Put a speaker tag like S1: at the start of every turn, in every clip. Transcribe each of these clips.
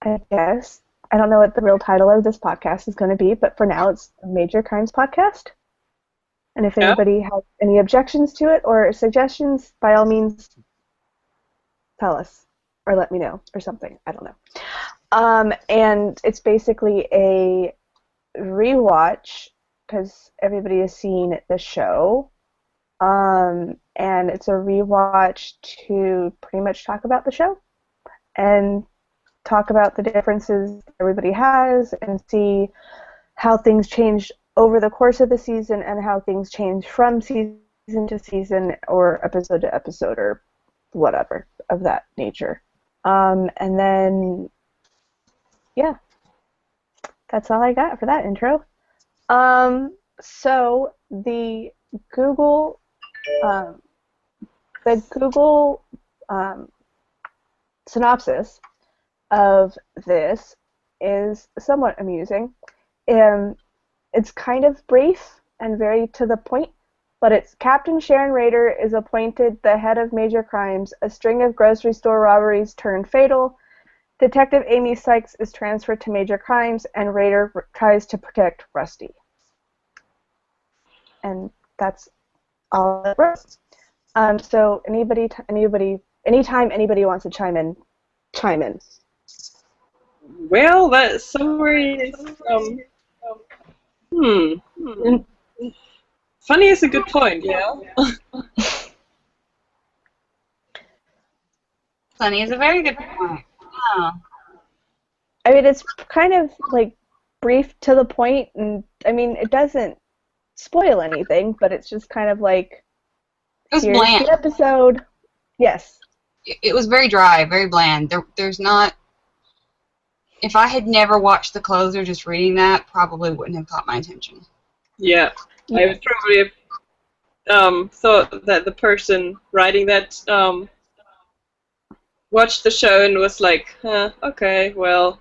S1: I guess. I don't know what the real title of this podcast is going to be, but for now it's Major Crimes Podcast. And if
S2: Yeah.
S1: anybody has any objections to it or suggestions, by all means, tell us or let me know or something. I don't know. And it's basically a rewatch because everybody has seen the show. And it's a rewatch to pretty much talk about the show and talk about the differences everybody has and see how things change over the course of the season and how things change from season to season or episode to episode or whatever of that nature. And then, yeah, that's all I got for that intro. So Google, the Google synopsis of this is somewhat amusing. It's kind of brief and very to the point, but it's Captain Sharon Rader is appointed the head of major crimes. A string of grocery store robberies turn fatal. Detective Amy Sykes is transferred to major crimes, and Rader tries to protect Rusty. And that's all it wrote. So anytime anybody wants to chime in, chime in.
S2: Well, that summary is funny is a good point. Yeah.
S3: Funny is a very good point. Oh.
S1: I mean, it's kind of like brief to the point, and I mean, it doesn't spoil anything, but it's just kind of like
S3: It was
S1: here's
S3: bland.
S1: the episode. Yes.
S3: It was very dry, very bland. There's not. If I had never watched The Closer, just reading that probably wouldn't have caught my attention.
S2: Yeah. I would probably have thought that the person writing that watched the show and was like, okay, well,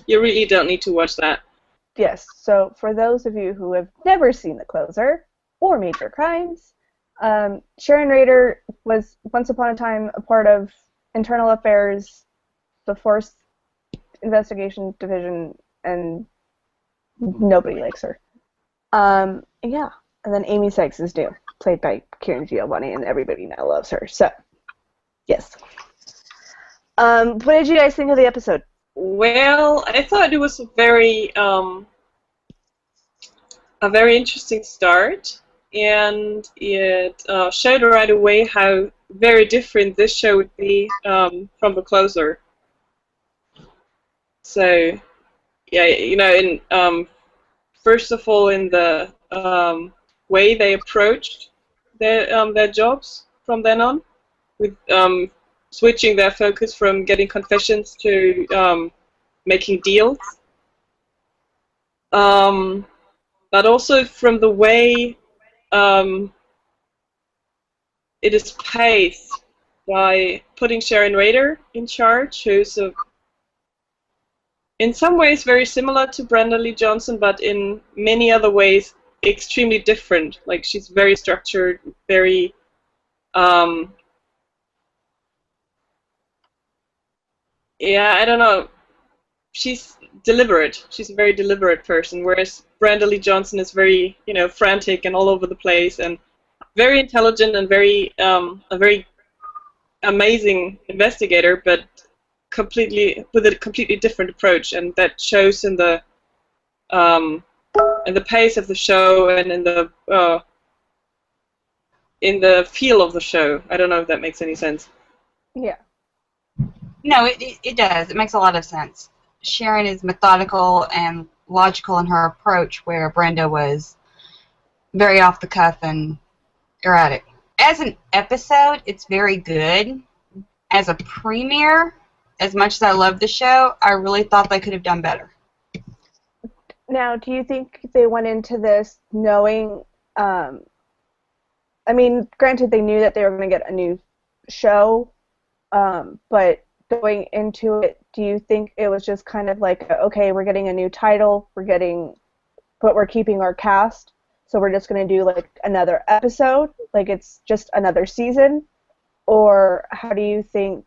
S2: you really don't need to watch that.
S1: Yes. So for those of you who have never seen The Closer or Major Crimes, Sharon Rader was once upon a time a part of Internal Affairs, the Force Investigation Division, and nobody likes her. Yeah. And then Amy Sykes is new, played by Kieran Giovanni, and everybody now loves her. So, yes. What did you guys think of the episode?
S2: Well, I thought it was a very interesting start, and it showed right away how very different this show would be from The Closer. So, yeah, and first of all, in the way they approached their jobs from then on, with switching their focus from getting confessions to making deals. But also from the way it is paced by putting Sharon Rader in charge, who's in some ways very similar to Brenda Lee Johnson, but in many other ways extremely different. Like, she's very structured, very yeah, I don't know. She's deliberate. She's a very deliberate person, whereas Brenda Lee Johnson is very, frantic and all over the place, and very intelligent and very a very amazing investigator, but with a completely different approach, and that shows in the pace of the show and in the feel of the show. I don't know if that makes any sense.
S1: Yeah.
S3: No, it does. It makes a lot of sense. Sharon is methodical and logical in her approach, where Brenda was very off the cuff and erratic. As an episode, it's very good. As a premiere, as much as I love the show, I really thought they could have done better.
S1: Now, do you think they went into this knowing, I mean, granted they knew that they were going to get a new show, but going into it, do you think it was just kind of like, okay, we're getting a new title, but we're keeping our cast, so we're just going to do like another episode, like it's just another season? Or how do you think,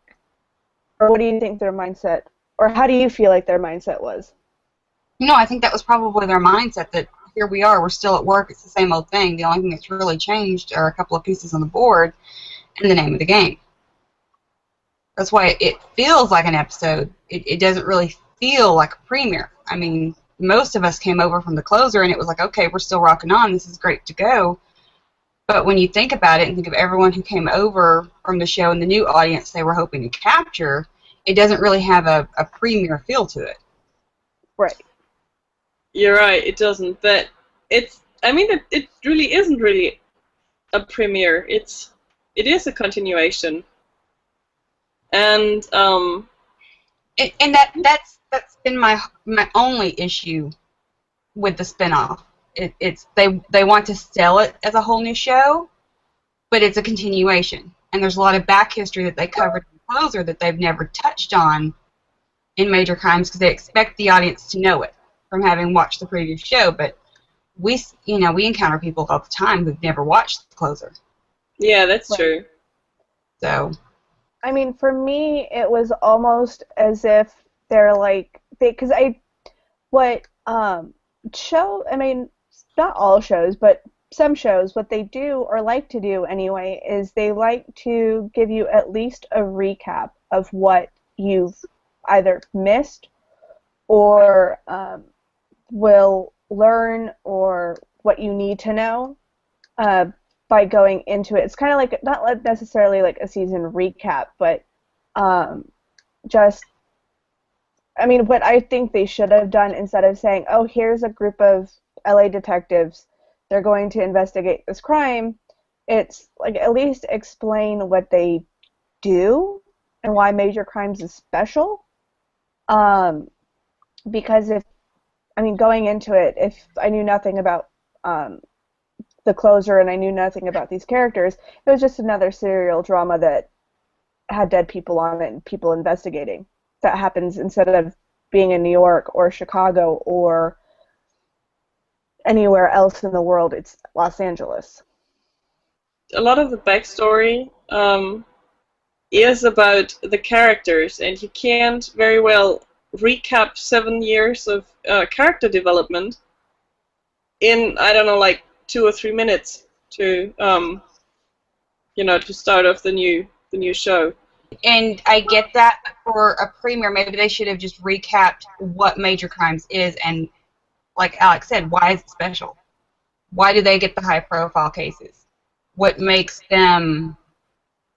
S1: or what do you think their mindset Or how do you feel like their mindset was?
S3: I think that was probably their mindset, that here we are, we're still at work, it's the same old thing. The only thing that's really changed are a couple of pieces on the board and the name of the game. That's why it feels like an episode. It doesn't really feel like a premiere. I mean, most of us came over from the closer, and it was like, okay, we're still rocking on. This is great to go. But when you think about it and think of everyone who came over from the show and the new audience they were hoping to capture, it doesn't really have a premiere feel to it.
S1: Right.
S2: You're right, it doesn't. But it really isn't really a premiere. It is a continuation. And
S3: that's been my only issue with the spinoff. It's they want to sell it as a whole new show, but it's a continuation. And there's a lot of back history that they covered in Closer that they've never touched on in Major Crimes because they expect the audience to know it from having watched the previous show. But we encounter people all the time who've never watched the Closer.
S2: Yeah, that's true.
S3: So.
S1: I mean, for me, it was almost as if they're like, not all shows, but some shows, what they do, or like to do anyway, is they like to give you at least a recap of what you've either missed or will learn or what you need to know by going into it. It's kind of like, not necessarily like a season recap, but what I think they should have done, instead of saying, oh, here's a group of LA detectives, they're going to investigate this crime, it's like at least explain what they do and why Major Crimes is special. Because going into it, if I knew nothing about the Closer and I knew nothing about these characters, it was just another serial drama that had dead people on it and people investigating. That happens instead of being in New York or Chicago or anywhere else in the world. It's Los Angeles.
S2: A lot of the backstory is about the characters, and you can't very well recap 7 years of character development in, I don't know, like 2 or 3 minutes to to start off the new show.
S3: And I get that, but for a premiere, maybe they should have just recapped what Major Crimes is, and like Alex said, why is it special? Why do they get the high-profile cases? What makes them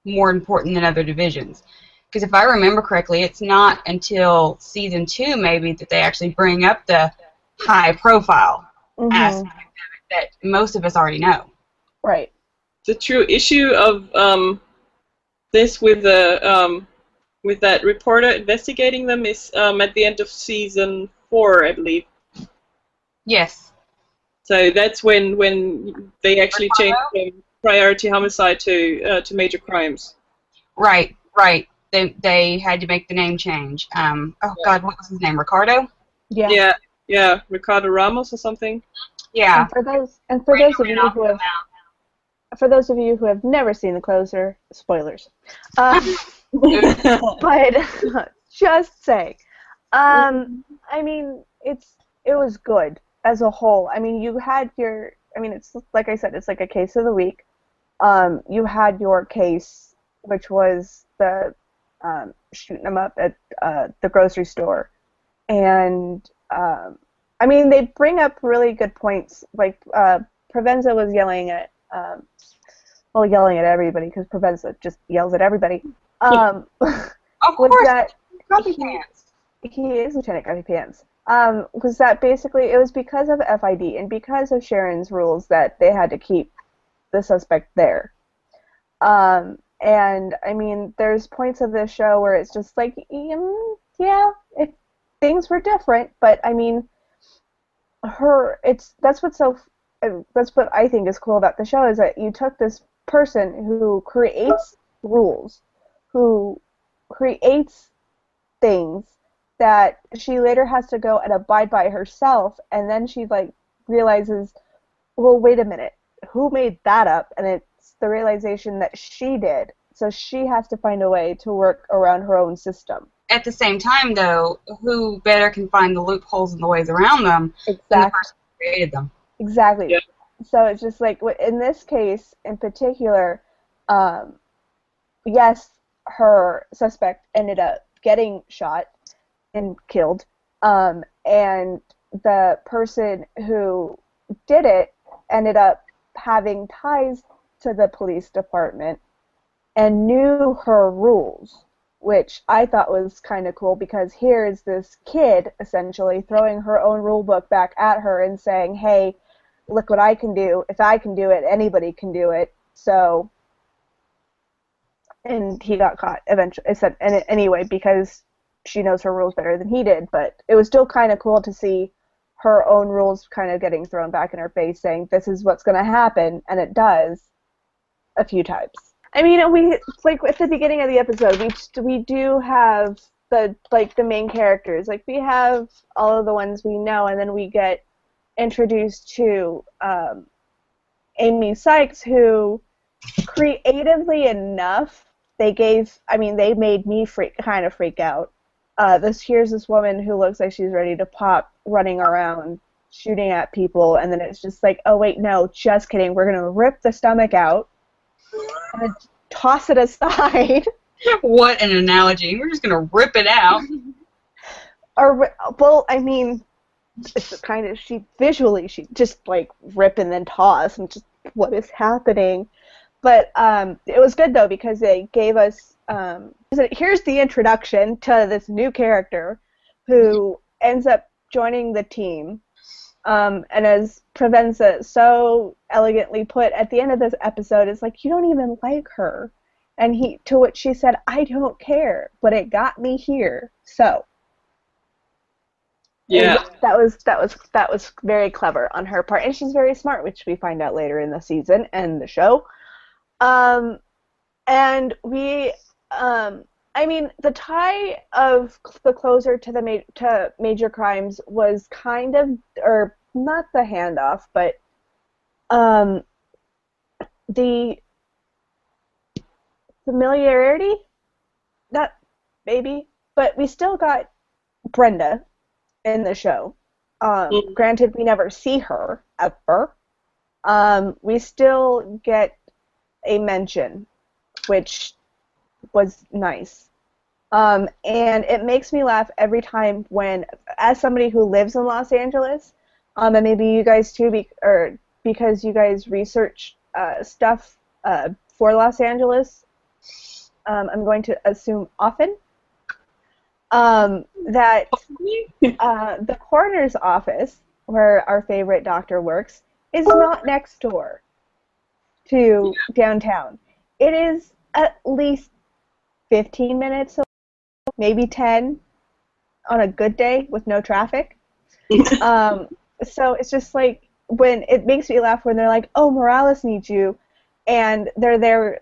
S3: more important than other divisions? Because if I remember correctly, it's not until season 2 maybe that they actually bring up the high-profile aspect of it that most of us already know.
S1: Right.
S2: The true issue of this with that reporter investigating them is at the end of season 4, I believe.
S3: Yes.
S2: So that's when they actually changed from Priority Homicide to Major Crimes.
S3: Right. They had to make the name change. God, what was his name? Ricardo?
S1: Yeah.
S2: Yeah, Ricardo Ramos or something.
S3: Yeah.
S1: And for those of you who have never seen The Closer, spoilers. But just saying. It was good as a whole. You had it's like I said, it's like a case of the week. You had your case, which was the shooting them up at the grocery store, and they bring up really good points. Like Provenza was yelling at everybody, because Provenza just yells at everybody.
S3: Of course, that Grumpy Pants.
S1: He is Lieutenant Grumpy Pants. Was that basically it was because of FID and because of Sharon's rules that they had to keep the suspect there. And there's points of this show where it's just like, yeah, if things were different, but that's what I think is cool about the show, is that you took this person who creates rules, who creates things that she later has to go and abide by herself, and then she realizes, well, wait a minute, who made that up? And it's the realization that she did, so she has to find a way to work around her own system.
S3: at the same time, though, who better can find the loopholes and the ways around them than the
S1: Exactly.
S3: person who created them?
S1: Exactly.
S2: Yeah.
S1: So it's just like in this case in particular, yes, her suspect ended up getting shot and killed, and the person who did it ended up having ties to the police department and knew her rules, which I thought was kind of cool because here's this kid essentially throwing her own rule book back at her and saying, hey, look what I can do. If I can do it, anybody can do it. So, and he got caught eventually. Anyway, because she knows her rules better than he did. But it was still kind of cool to see her own rules kind of getting thrown back in her face, saying this is what's going to happen, and it does a few times. I mean, we like at the beginning of the episode, we do have the main characters. Like we have all of the ones we know, and then we get introduced to Amy Sykes, who creatively enough they made me kind of freak out. Here's this woman who looks like she's ready to pop, running around, shooting at people, and then it's just like, oh wait, no, just kidding. We're gonna rip the stomach out and then toss it aside.
S3: What an analogy! We're just gonna rip it out.
S1: Well, I mean, it's kind of she just like rip and then toss, and just what is happening? But it was good though because they gave us here's the introduction to this new character who ends up joining the team, and as Provenza so elegantly put at the end of this episode, it's like you don't even like her, and to which she said, I don't care, but it got me here, so.
S2: Yeah.
S1: And that was very clever on her part, and she's very smart, which we find out later in the season and the show. And we, I mean, the tie of the closer to Major Crimes was kind of, or not the handoff, but the familiarity, that maybe, but we still got Brenda in the show. Granted, we never see her ever. We still get a mention, which was nice. And it makes me laugh every time when, as somebody who lives in Los Angeles, and maybe you guys too, because you guys research stuff for Los Angeles, I'm going to assume often, that the coroner's office, where our favorite doctor works, is not next door to downtown. It is at least 15 minutes away, maybe 10 on a good day with no traffic. So it's just like, when it makes me laugh when they're like, oh, Morales needs you, and they're there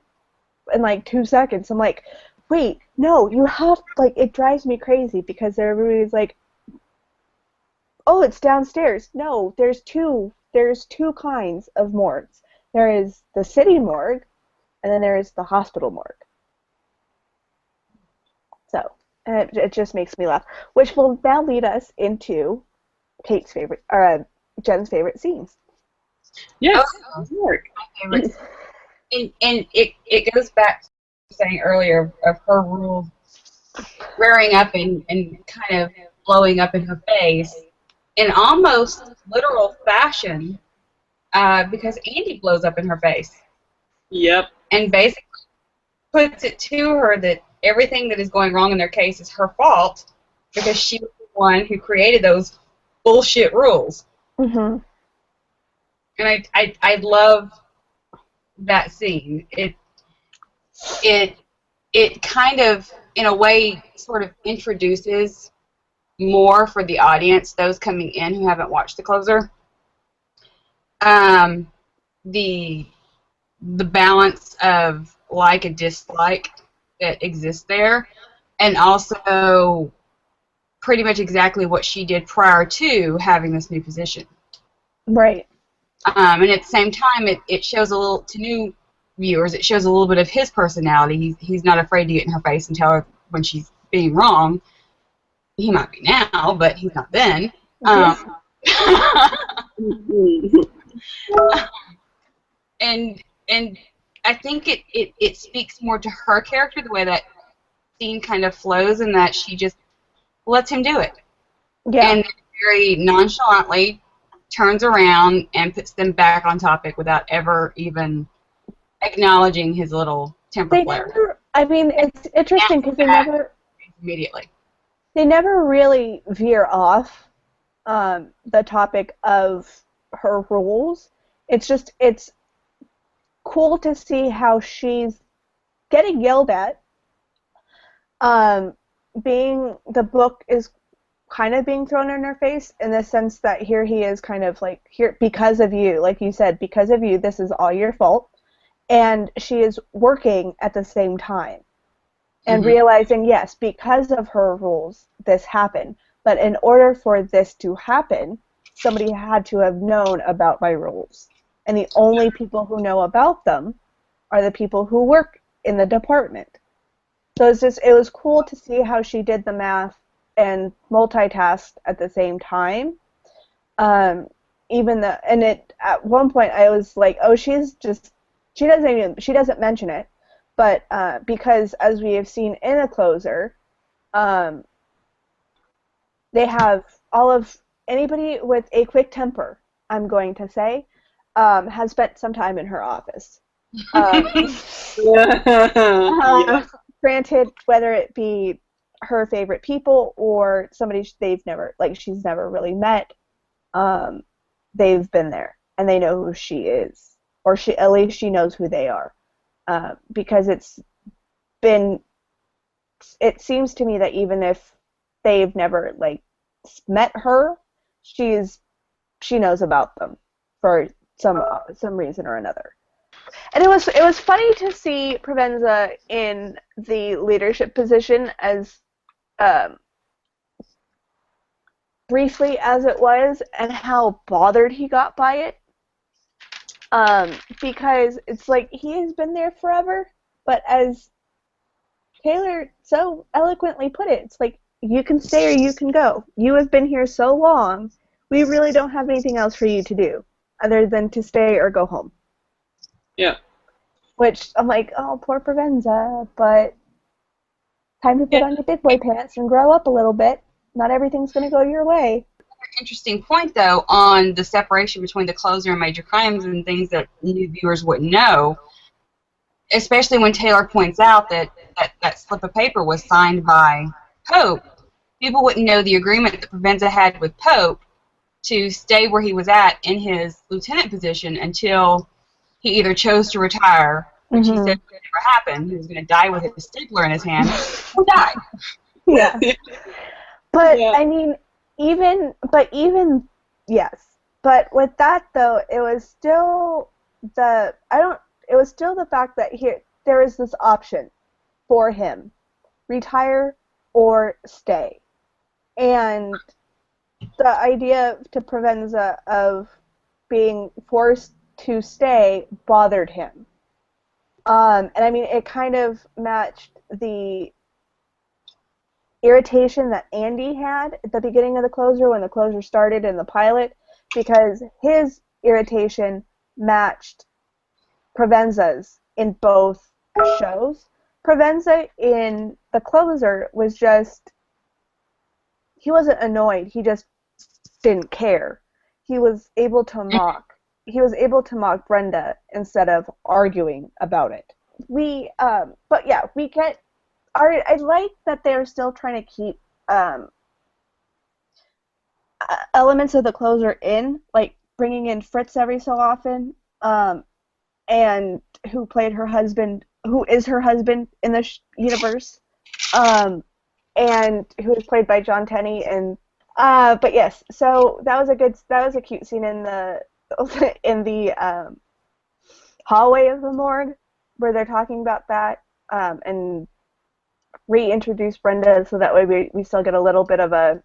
S1: in like 2 seconds. I'm like, wait, no, you have, like, it drives me crazy because everybody's like, oh, it's downstairs. No, there's two kinds of morgues. There is the city morgue, and then there is the hospital morgue. So, it just makes me laugh, which will now lead us into Kate's favorite, or Jen's favorite scenes.
S2: Yes.
S3: My favorite. And it goes back to saying earlier of her rules rearing up and kind of blowing up in her face in almost literal fashion, because Andy blows up in her face.
S2: Yep.
S3: And basically puts it to her that everything that is going wrong in their case is her fault because she was the one who created those bullshit rules.
S1: Mm-hmm.
S3: And I love that scene. It kind of, in a way, sort of introduces more for the audience, those coming in who haven't watched The Closer. The balance of like and dislike that exists there, and also pretty much exactly what she did prior to having this new position.
S1: Right.
S3: And at the same time, it shows a little, to new viewers, it shows a little bit of his personality. He's not afraid to get in her face and tell her when she's being wrong. He might be now, but he's not then. And I think it speaks more to her character, the way that scene kind of flows, and that she just lets him do it.
S1: Yeah.
S3: And very nonchalantly turns around and puts them back on topic without ever even acknowledging his little temper flare.
S1: I mean, it's interesting because
S3: immediately.
S1: They never really veer off the topic of her rules. It's cool to see how she's getting yelled at. The book is kind of being thrown in her face in the sense that here he is kind of like, here, because of you, like you said, because of you, this is all your fault. And she is working at the same time and realizing, yes, because of her rules, this happened. But in order for this to happen, somebody had to have known about my rules. And the only people who know about them are the people who work in the department. So it was cool to see how she did the math and multitasked at the same time. At one point I was like, oh, she doesn't mention it, but because as we have seen in a closer, they have anybody with a quick temper, I'm going to say, has spent some time in her office. Granted, whether it be her favorite people or somebody she's never really met, they've been there and they know who she is, or at least she knows who they are, because it seems to me that even if they've never met her, she knows about them for some reason or another. And it was funny to see Provenza in the leadership position as briefly as it was, and how bothered he got by it. Because it's like he has been there forever, but as Taylor so eloquently put it, it's like, you can stay or you can go. You have been here so long, we really don't have anything else for you to do other than to stay or go home.
S2: Yeah.
S1: Which I'm like, oh, poor Provenza, but time to put on your big boy pants and grow up a little bit. Not everything's going to go your way.
S3: Interesting point, though, on the separation between the closer and major crimes and things that new viewers wouldn't know, especially when Taylor points out that slip of paper was signed by Pope. People wouldn't know the agreement that Provenza had with Pope to stay where he was at in his lieutenant position until he either chose to retire, which he said would never happen. He was going to die with a stapler in his hand, or die.
S1: Yeah. But yeah. I mean, yes. But with that though, it was still the fact that there is this option for him: retire or stay. And the idea to Provenza of being forced to stay bothered him. And I mean, it kind of matched the irritation that Andy had at the beginning of the closer, when the closer started in the pilot, because his irritation matched Provenza's in both shows. Provenza in the closer was he wasn't annoyed, he just didn't care. He was able to mock Brenda instead of arguing about it. But yeah, I like that they're still trying to keep elements of the closer in, like bringing in Fritz every so often, and who played her husband, who is her husband in the universe, and who is played by John Tenney. And but yes, so that was a cute scene in the hallway of the morgue where they're talking about that, and reintroduce Brenda, so that way we still get a little bit of a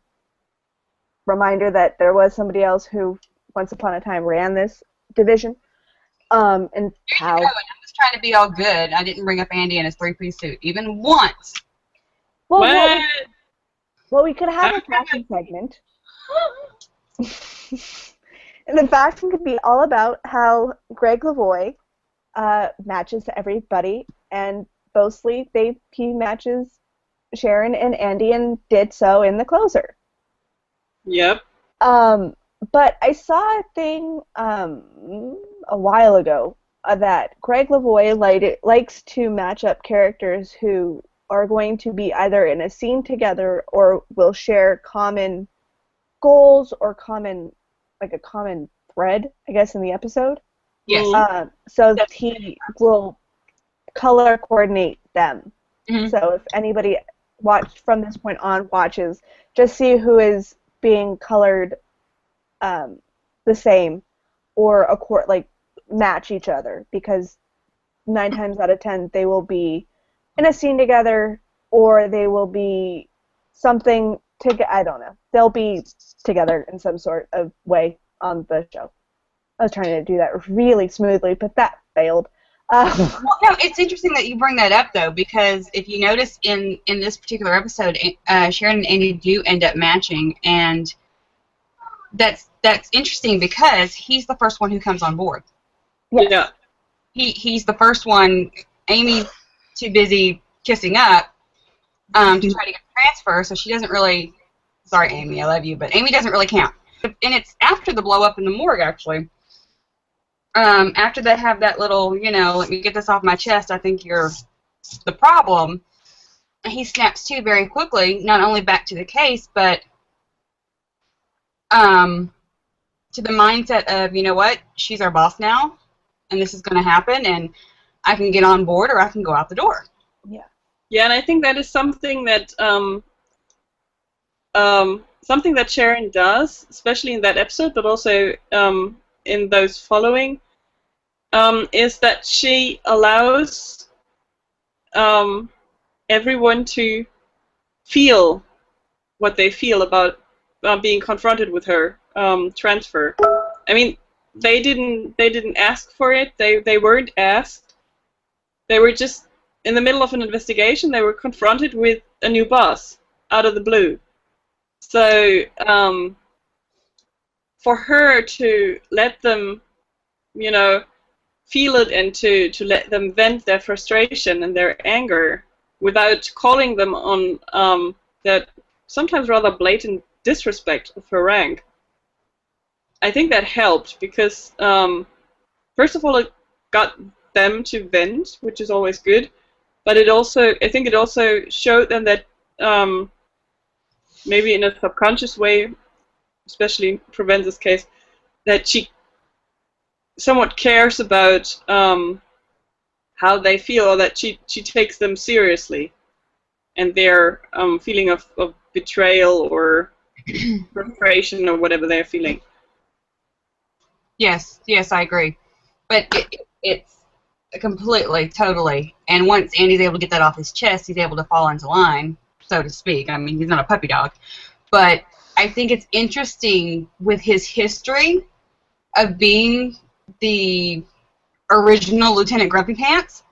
S1: reminder that there was somebody else who once upon a time ran this division. And how.
S3: I was trying to be all good. I didn't bring up Andy in his three-piece suit even once.
S1: Well,
S2: What?
S1: well, we could have a fashion segment. And the fashion could be all about how Greg Lavoie matches everybody, and mostly he matches Sharon and Andy, and did so in the closer.
S2: Yep.
S1: But I saw a thing a while ago that Greg Lavoie likes to match up characters who are going to be either in a scene together or will share common goals or a common thread, I guess, in the episode.
S3: Yes.
S1: So he will color coordinate them.
S3: Mhm.
S1: So if anybody from this point on watches, just see who is being colored the same or match each other, because 9 times out of 10 they will be in a scene together, or they will be something I don't know. They'll be together in some sort of way on the show. I was trying to do that really smoothly, but that failed.
S3: Well, no, it's interesting that you bring that up, though, because if you notice in this particular episode, Sharon and Andy do end up matching, and that's interesting because he's the first one who comes on board.
S1: Yes.
S2: Yeah.
S3: He's the first one. Amy's too busy kissing up to try to get a transfer, so she doesn't really. Sorry, Amy, I love you, but Amy doesn't really count. And it's after the blow up in the morgue, actually. After they have that little, let me get this off my chest, I think you're the problem, he snaps to very quickly, not only back to the case, but to the mindset of, you know what, she's our boss now, and this is going to happen, and I can get on board or I can go out the door.
S1: Yeah.
S2: Yeah, and I think that is something that Sharon does, especially in that episode, but also in those following, is that she allows everyone to feel what they feel about being confronted with her transfer. I mean, they didn't ask for it. They weren't asked. They were just in the middle of an investigation. They were confronted with a new boss out of the blue. So for her to let them, feel it, and to let them vent their frustration and their anger without calling them on that sometimes rather blatant disrespect of her rank, I think that helped because, first of all, it got them to vent, which is always good, but I think it also showed them that maybe in a subconscious way, especially for Venza's case, that she somewhat cares about how they feel, or that she takes them seriously, and their feeling of betrayal or frustration or whatever they're feeling.
S3: Yes, I agree. But it's completely, totally. And once Andy's able to get that off his chest, he's able to fall into line, so to speak. I mean, he's not a puppy dog. But I think it's interesting with his history of being the original Lieutenant Grumpy Pants,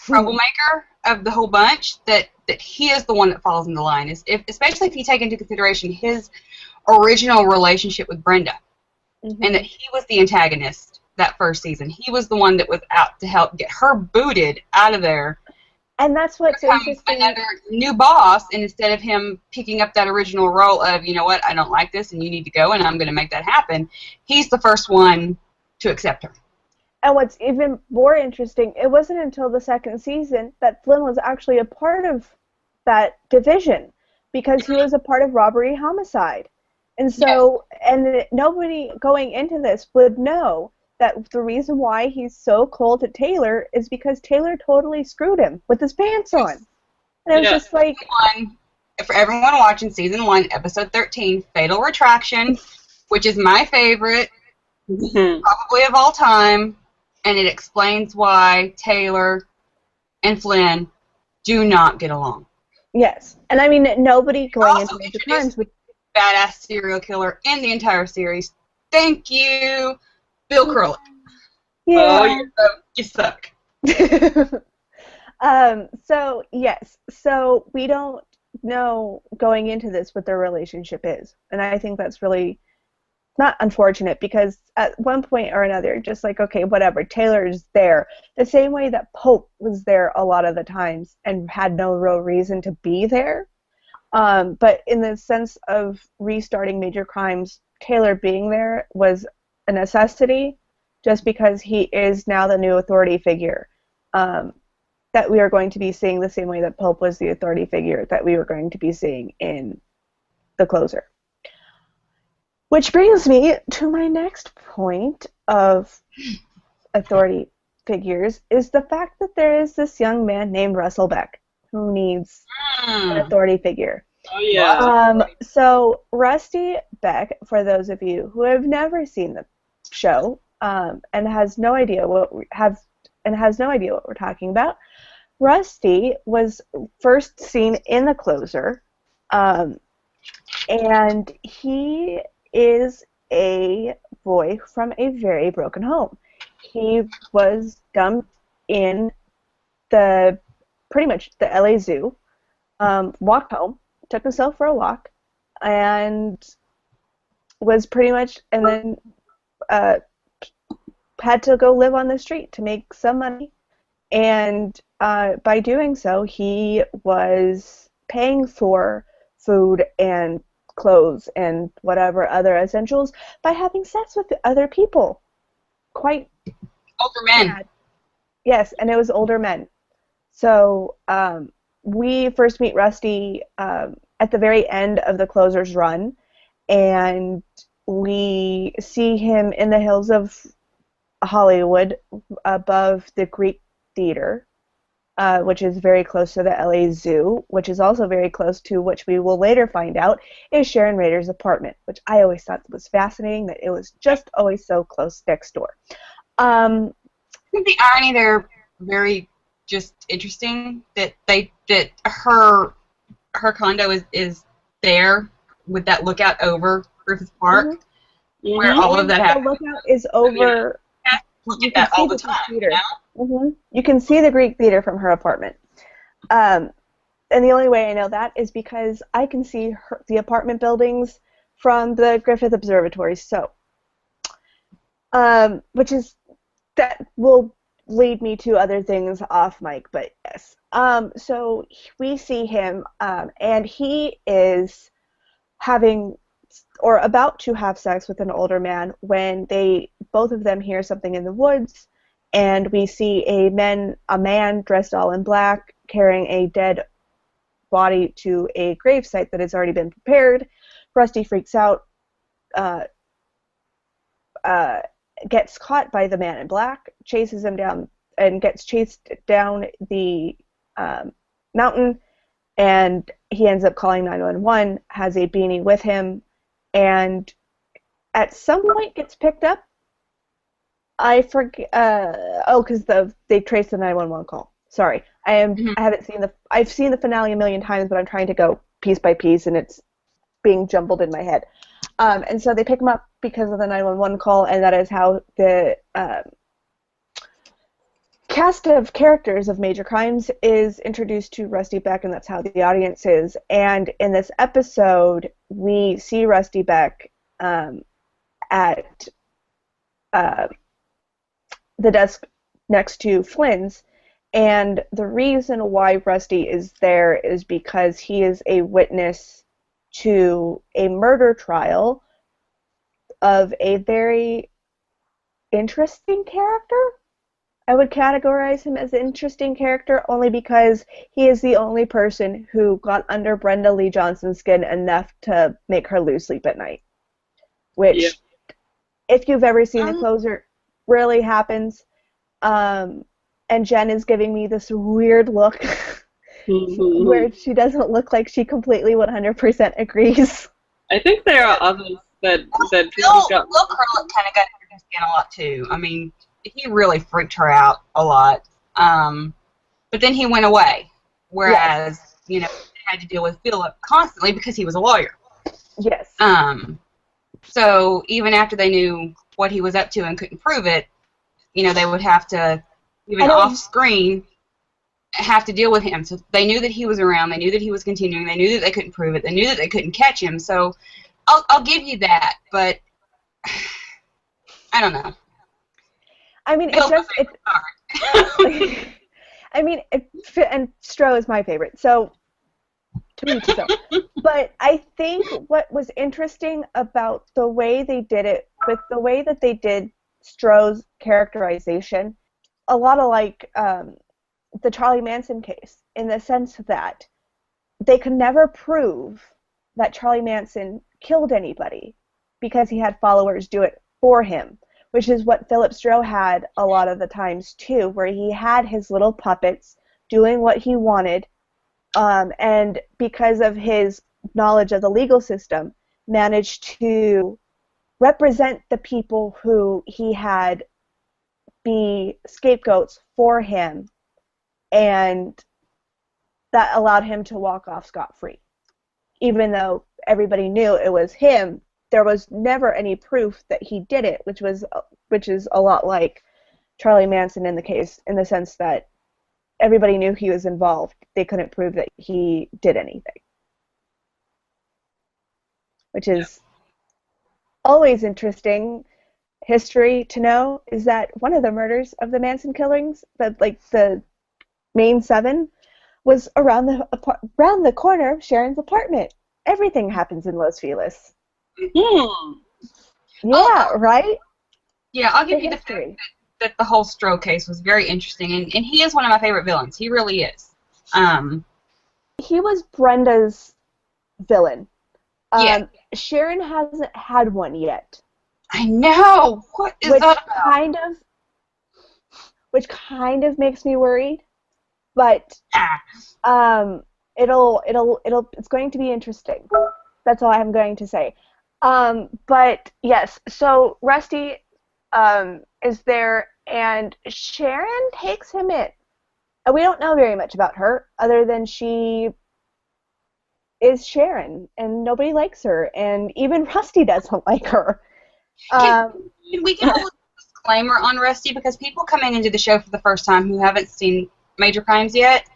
S3: troublemaker of the whole bunch, that he is the one that falls in the line. Especially if you take into consideration his original relationship with Brenda. Mm-hmm. And that he was the antagonist that first season. He was the one that was out to help get her booted out of there.
S1: And that's what's interesting.
S3: Another new boss, and instead of him picking up that original role of, you know what, I don't like this and you need to go and I'm going to make that happen, he's the first one to accept her.
S1: And what's even more interesting, it wasn't until the second season that Flynn was actually a part of that division, because he was a part of robbery homicide. And so, yes. And nobody going into this would know that the reason why he's so cold to Taylor is because Taylor totally screwed him with his pants on. And it was just like...
S3: For everyone watching Season 1, Episode 13, Fatal Retraction, which is my favorite, probably of all time, and it explains why Taylor and Flynn do not get along.
S1: Yes. And I mean, nobody going into the times would...
S3: badass serial killer in the entire series. Thank you, Bill Kurelic.
S1: Yeah.
S3: Oh, you suck.
S1: So yes, so we don't know going into this what their relationship is, and I think that's really not unfortunate because at one point or another, just like okay, whatever, Taylor's there the same way that Pope was there a lot of the times and had no real reason to be there. But in the sense of restarting Major Crimes, Taylor being there was a necessity, just because he is now the new authority figure. That we are going to be seeing the same way that Pope was the authority figure that we were going to be seeing in The Closer. Which brings me to my next point of authority figures, is the fact that there is this young man named Russell Beck who needs an authority figure.
S2: Oh, yeah.
S1: So Rusty Beck, for those of you who have never seen the show and has no idea what we're talking about, Rusty was first seen in The Closer, and he is a boy from a very broken home. He was dumped in pretty much the LA Zoo, walked home, took himself for a walk, and was pretty much, and then had to go live on the street to make some money. And by doing so, he was paying for food and clothes and whatever other essentials by having sex with other people. Quite
S3: older men.
S1: bad. Yes, and it was older men. So we first meet Rusty at the very end of The Closer's run, and we see him in the hills of Hollywood above the Greek Theater, which is very close to the LA Zoo, which is also very close to, which we will later find out, is Sharon Rader's apartment, which I always thought was fascinating, that it was just always so close next door.
S3: I think the irony there very just interesting that her condo is there with that lookout over Griffith Park, where all of that happens.
S1: The lookout is over.
S3: Look at that all the time.
S1: You can see the Greek Theater from her apartment. And the only way I know that is because I can see the apartment buildings from the Griffith Observatory. So, which is, that will lead me to other things off mic, but yes. So we see him, and he is having, or about to have sex with an older man when both of them hear something in the woods, and we see a man dressed all in black carrying a dead body to a gravesite that has already been prepared. Rusty freaks out, gets caught by the man in black, chases him down, and gets chased down the mountain, and he ends up calling 911, has a beanie with him, and at some point gets picked up. I forget. Because they traced the 911 call. Sorry, I've seen the finale a million times, but I'm trying to go piece by piece, and it's being jumbled in my head. And so they pick him up because of the 911 call, and that is how the cast of characters of Major Crimes is introduced to Rusty Beck, and that's how the audience is. And in this episode, we see Rusty Beck at the desk next to Flynn's, and the reason why Rusty is there is because he is a witness to a murder trial of a very interesting character. I would categorize him as an interesting character only because he is the only person who got under Brenda Lee Johnson's skin enough to make her lose sleep at night. Which, if you've ever seen The Closer, really happens. And Jen is giving me this weird look where she doesn't look like she completely 100% agrees.
S2: I think there are others that
S3: Will Curlett kind of got under his skin a lot too. I mean, he really freaked her out a lot. But then he went away, whereas he had to deal with Philip constantly because he was a lawyer.
S1: Yes.
S3: So even after they knew what he was up to and couldn't prove it, they would have to, even off screen, have to deal with him. So they knew that he was around. They knew that he was continuing. They knew that they couldn't prove it. They knew that they couldn't catch him. So I'll give you that, but I don't know.
S1: I mean, I mean, and Stro is my favorite, so to each his own. But I think what was interesting about the way they did it, with the way that they did Stro's characterization, a lot of like the Charlie Manson case, in the sense that they could never prove that Charlie Manson killed anybody because he had followers do it for him, which is what Philip Stroh had a lot of the times too, where he had his little puppets doing what he wanted, and because of his knowledge of the legal system, managed to represent the people who he had be scapegoats for him, and that allowed him to walk off scot-free. Even though everybody knew it was him, there was never any proof that he did it, which is a lot like Charlie Manson in the case, in the sense that everybody knew he was involved. They couldn't prove that he did anything. Which is always interesting history to know, is that one of the murders of the Manson killings, the main 7, was around the corner of Sharon's apartment. Everything happens in Los Feliz.
S2: Hmm.
S1: Yeah, right?
S3: Yeah, I'll give you the
S1: history.
S3: fact that the whole Stroh case was very interesting, and he is one of my favorite villains. He really is.
S1: He was Brenda's villain.
S3: Yeah.
S1: Sharon hasn't had one yet.
S3: I know! What is that about?
S1: Which kind of makes me worried, but it's going to be interesting. That's all I'm going to say. But yes, so Rusty is there, and Sharon takes him in. And we don't know very much about her, other than she is Sharon, and nobody likes her, and even Rusty doesn't like her.
S3: Can we get a little disclaimer on Rusty? Because people coming into the show for the first time who haven't seen Major Crimes yet,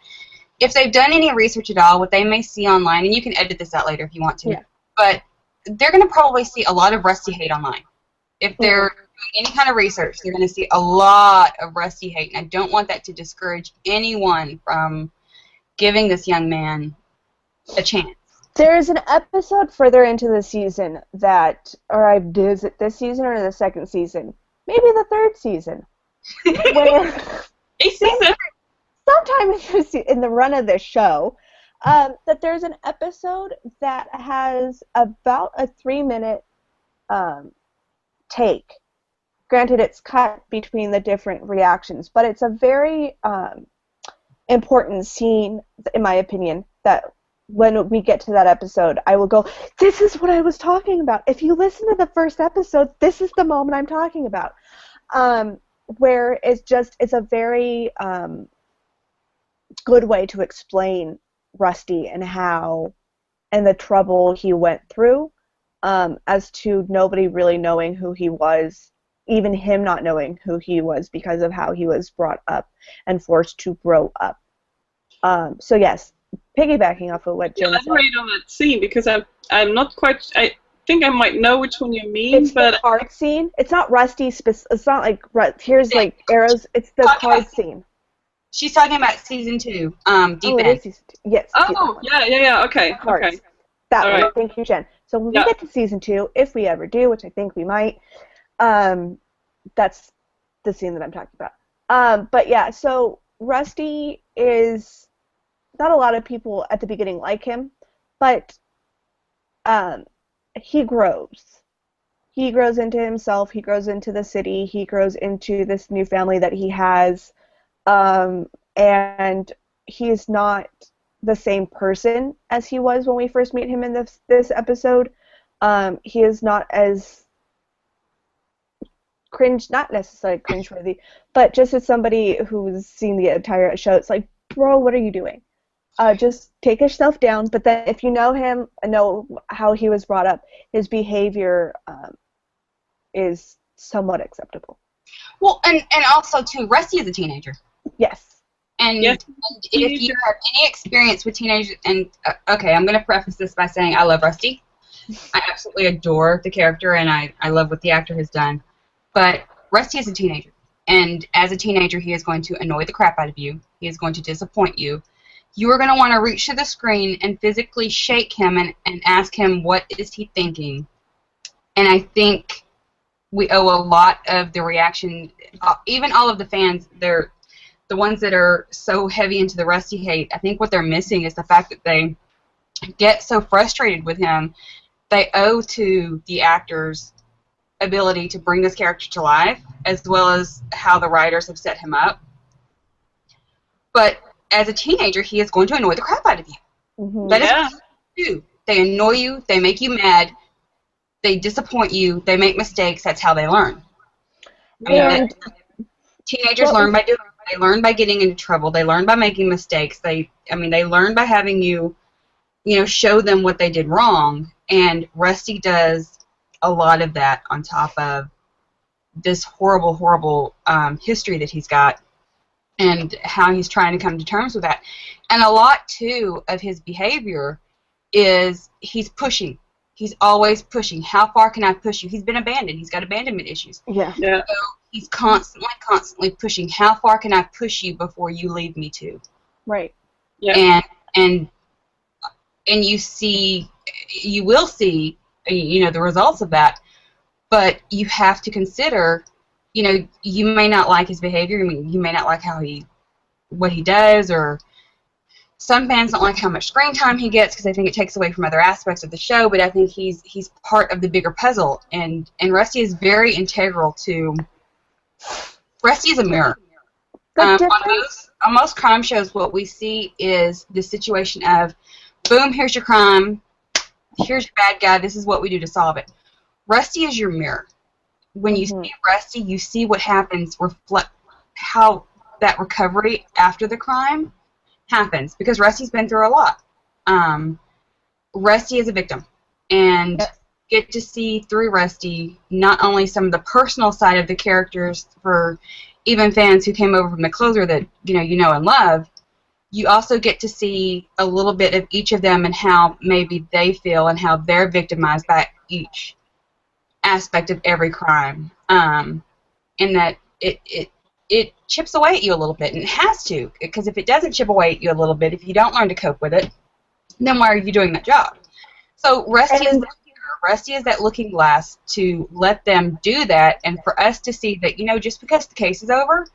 S3: if they've done any research at all, what they may see online, and you can edit this out later if you want to, but they're going to probably see a lot of Rusty hate online. If they're doing any kind of research, they're going to see a lot of Rusty hate, and I don't want that to discourage anyone from giving this young man a chance.
S1: There's an episode further into the season that, is it this season or the second season? Maybe the third season. Where
S3: A season?
S1: sometime in the run of the show, that there's an episode that has about a 3-minute take. Granted, it's cut between the different reactions, but it's a very important scene, in my opinion, that when we get to that episode, I will go, this is what I was talking about. If you listen to the first episode, this is the moment I'm talking about. Where it's a very good way to explain Rusty and the trouble he went through, as to nobody really knowing who he was, even him not knowing who he was because of how he was brought up and forced to grow up. So yes, piggybacking off of what Jen said.
S2: Elaborate on that scene, because I'm not quite. I think I might know which one you mean,
S1: It's
S2: but
S1: the card scene. It's not Rusty. It's not like here's like arrows. It's the card scene.
S3: She's talking about season 2, Deep
S1: It
S3: End.
S1: is season 2. Yes.
S2: oh yeah, okay,
S1: Cards.
S2: okay.
S1: That
S2: All
S1: one.
S2: right.
S1: Thank you, Jen. So when we get to season 2, if we ever do, which I think we might, that's the scene that I'm talking about. But yeah, so Rusty is not a lot of people at the beginning like him, but he grows. He grows into himself. He grows into the city. He grows into this new family that he has, and he's not the same person as he was when we first meet him in this episode. He is not as not necessarily cringeworthy, but just as somebody who's seen the entire show, it's like, bro, what are you doing? Just take yourself down. But then if you know him and know how he was brought up, his behavior is somewhat acceptable.
S3: Well, and also, too, Rusty is a teenager.
S1: Yes.
S3: And,
S2: Yes.
S3: and if you have any experience with teenagers, and okay, I'm going to preface this by saying I love Rusty. I absolutely adore the character, and I love what the actor has done. But Rusty is a teenager, and as a teenager, he is going to annoy the crap out of you. He is going to disappoint you. You are going to want to reach to the screen and physically shake him and ask him what is he thinking. And I think we owe a lot of the reaction, even all of the fans, they're the ones that are so heavy into the Rusty hate. I think what they're missing is the fact that they get so frustrated with him. They owe to the actor's ability to bring this character to life, as well as how the writers have set him up. But as a teenager, he is going to annoy the crap out of you.
S1: Mm-hmm.
S3: That is what they do. They annoy you. They make you mad. They disappoint you. They make mistakes. That's how they learn. Teenagers learn by doing. They learn by getting into trouble. They learn by making mistakes. They learn by having you, show them what they did wrong. And Rusty does a lot of that on top of this horrible, horrible history that he's got, and how he's trying to come to terms with that. And a lot too of his behavior is he's pushing. He's always pushing. How far can I push you? He's been abandoned. He's got abandonment issues.
S1: Yeah.
S2: Yeah.
S3: So he's constantly pushing. How far can I push you before you leave me to?
S1: Right.
S2: Yeah.
S3: And you will see, the results of that. But you have to consider, you may not like his behavior. You may not like what he does, or some fans don't like how much screen time he gets because they think it takes away from other aspects of the show. But I think he's part of the bigger puzzle, and Rusty is very integral to. Rusty is a mirror. On most crime shows, what we see is the situation of, boom, here's your crime, here's your bad guy, this is what we do to solve it. Rusty is your mirror. When you see Rusty, you see what happens, reflect how that recovery after the crime happens, because Rusty's been through a lot. Rusty is a victim, and get to see through Rusty not only some of the personal side of the characters for even fans who came over from the closer that you know and love. You also get to see a little bit of each of them and how maybe they feel and how they're victimized by each aspect of every crime. And that it chips away at you a little bit, and it has to, because if it doesn't chip away at you a little bit, if you don't learn to cope with it, then why are you doing that job? So Rusty is that looking glass to let them do that, and for us to see that, just because the case is over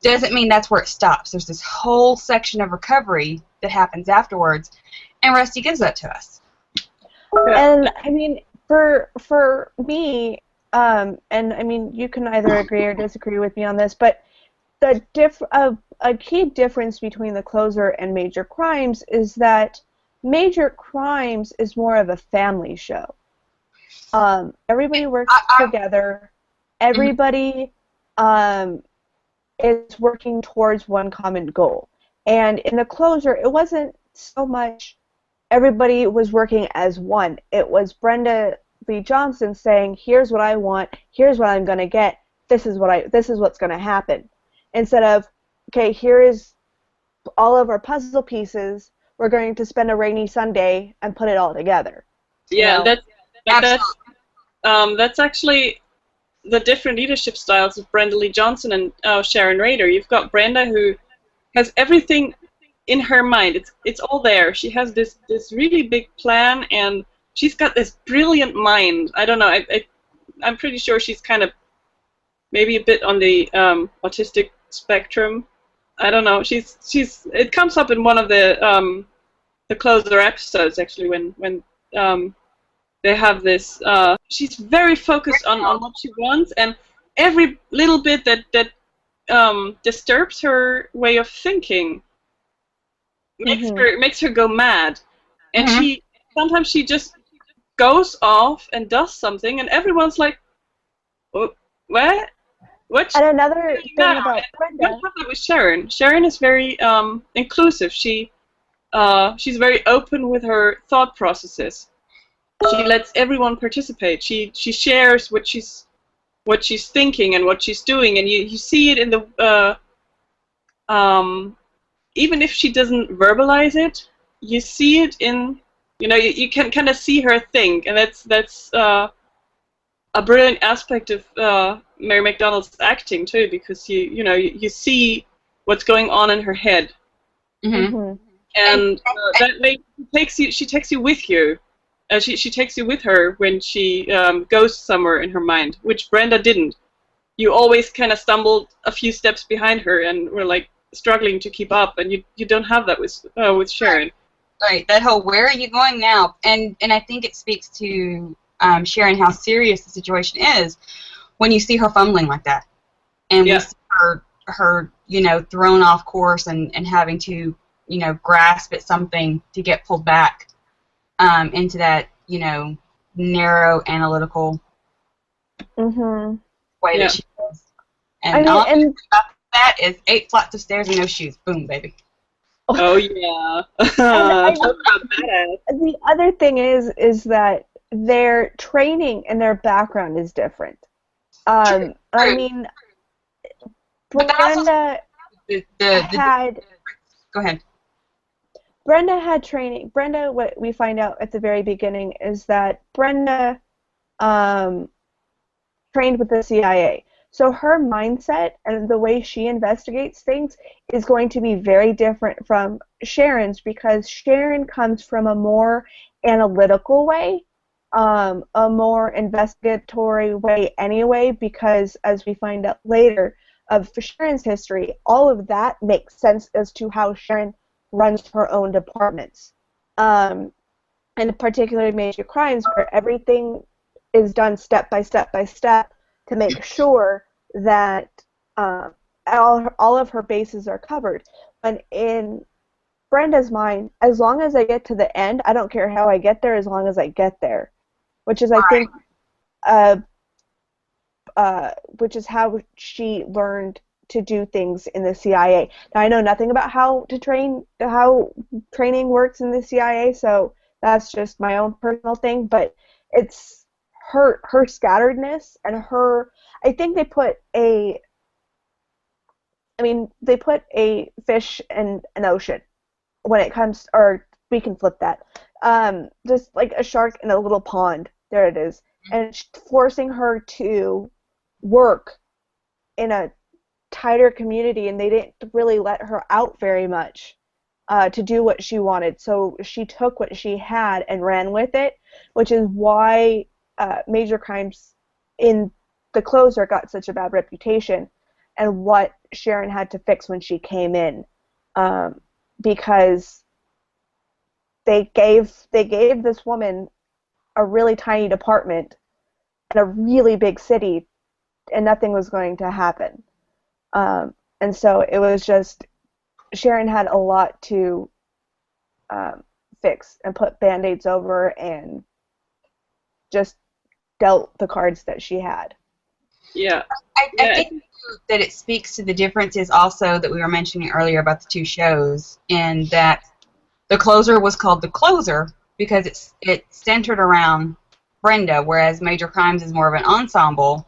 S3: doesn't mean that's where it stops. There's this whole section of recovery that happens afterwards, and Rusty gives that to us.
S1: And for me, and you can either agree or disagree with me on this, but a key difference between The Closer and Major Crimes is that Major Crimes is more of a family show. Everybody works together. Everybody is working towards one common goal. And in The Closer, it wasn't so much everybody was working as one. It was Brenda Lee Johnson saying, "Here's what I want. Here's what I'm going to get. This is what's going to happen." Instead of, "Okay, here is all of our puzzle pieces. We're going to spend a rainy Sunday and put it all together."
S2: Yeah, that's actually the different leadership styles of Brenda Lee Johnson and Sharon Rader. You've got Brenda, who has everything in her mind. It's all there. She has this really big plan, and she's got this brilliant mind. I don't know. I'm pretty sure she's kind of maybe a bit on the autistic spectrum. I don't know. It comes up in one of the Closer episodes, actually, when they have this. She's very focused on what she wants, and every little bit that disturbs her way of thinking makes her go mad, and sometimes she just goes off and does something, and everyone's like, "What? What?"
S1: And another thing about Brenda.
S2: Don't have that with Sharon. Sharon is very inclusive. She's very open with her thought processes. She lets everyone participate. She shares what she's thinking and what she's doing, and you see it in even if she doesn't verbalize it, you see it in, you can kind of see her think, and that's a brilliant aspect of Mary McDonnell's acting too, because you see what's going on in her head,
S3: Mm-hmm.
S2: and she takes you with you. She takes you with her when she goes somewhere in her mind, which Brenda didn't. You always kind of stumbled a few steps behind her and were like struggling to keep up, and you don't have that with Sharon.
S3: Right. That whole "where are you going now?" and I think it speaks to Sharon how serious the situation is when you see her fumbling like that, and we see her thrown off course and having to grasp at something to get pulled back into that narrow analytical way that she does. And all I mean, about that is 8 flights of stairs and no shoes. Boom, baby.
S2: Oh yeah.
S1: The other thing is that their training and their background is different. I mean, Brenda had.
S3: Go ahead.
S1: Brenda had training. Brenda, what we find out at the very beginning is that Brenda trained with the CIA. So her mindset and the way she investigates things is going to be very different from Sharon's, because Sharon comes from a more analytical way, a more investigatory way anyway, because as we find out later of Sharon's history, all of that makes sense as to how Sharon runs her own departments. And particularly Major Crimes, where everything is done step by step by step to make sure that all of her bases are covered. And in Brenda's mind, as long as I get to the end, I don't care how I get there, as long as I get there, which is, I think, which is how she learned to do things in the CIA. Now, I know nothing about how training works in the CIA, so that's just my own personal thing, but it's her scatteredness and her. I think they put a fish in an ocean when it comes, or we can flip that. Just like a shark in a little pond. There it is. And forcing her to work in a tighter community, and they didn't really let her out very much to do what she wanted. So she took what she had and ran with it, which is why Major Crimes in The Closer got such a bad reputation, and what Sharon had to fix when she came in, because they gave this woman a really tiny department in a really big city, and nothing was going to happen. And so it was just, Sharon had a lot to fix and put Band-Aids over, and just dealt the cards that she had.
S2: Yeah.
S3: I think that it speaks to the differences also that we were mentioning earlier about the two shows, and that The Closer was called The Closer because it's centered around Brenda, whereas Major Crimes is more of an ensemble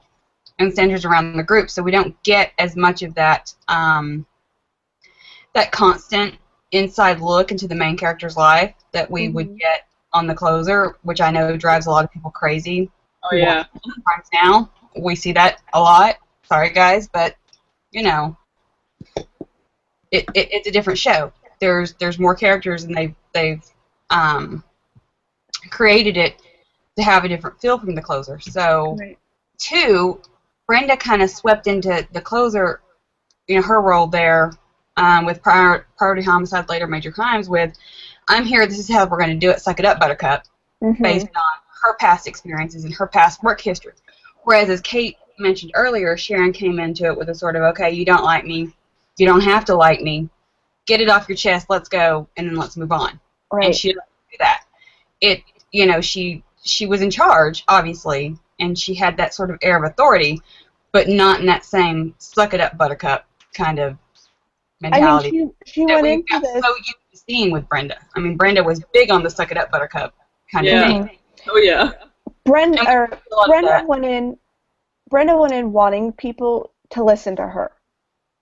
S3: and centers around the group, so we don't get as much of that that constant inside look into the main character's life that we would get on The Closer, which I know drives a lot of people crazy.
S2: Oh yeah.
S3: Crimes now, we see that a lot. Sorry guys, but it's a different show. There's more characters, and they've created it to have a different feel from The Closer. So, two, Brenda kind of swept into The Closer, her role there with Priority Homicide, later Major Crimes, with I'm here, this is how we're going to do it, suck it up, Buttercup, based on her past experiences and her past work history. Whereas, as Kate mentioned earlier, Sharon came into it with a sort of, okay, you don't like me, you don't have to like me, get it off your chest, let's go, and then let's move on.
S1: Right.
S3: And she didn't do that. She was in charge, obviously, and she had that sort of air of authority, but not in that same suck it up, Buttercup kind of mentality.
S1: I mean, she went into this.
S3: So used to seeing with Brenda. I mean, Brenda was big on the suck it up, Buttercup kind of thing.
S2: Oh yeah.
S1: Brenda went in wanting people to listen to her.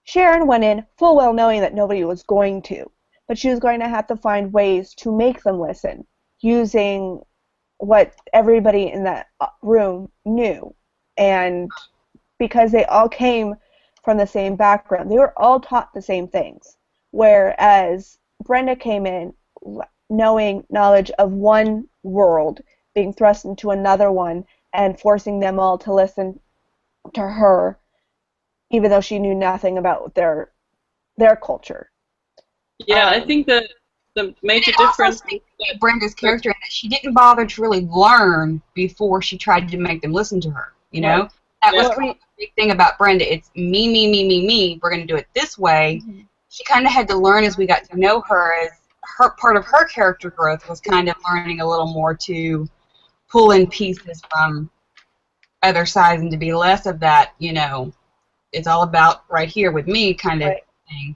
S1: Sharon went in full well knowing that nobody was going to, but she was going to have to find ways to make them listen, using what everybody in that room knew. And because they all came from the same background, they were all taught the same things. Whereas Brenda came in knowing knowledge of one world, being thrust into another one, and forcing them all to listen to her, even though she knew nothing about their culture.
S2: Yeah, I think the major difference is that
S3: Brenda's character in that she didn't bother to really learn before she tried to make them listen to her. You know,
S1: Right.
S3: that was kind of the big thing about Brenda. It's me, me, me, me, me. We're going to do it this way.
S1: Mm-hmm.
S3: She kind of had to learn as we got to know her. As her part of her character growth was kind of learning a little more to pull in pieces from other sides and to be less of that. You know, it's all about right here with me kind of thing.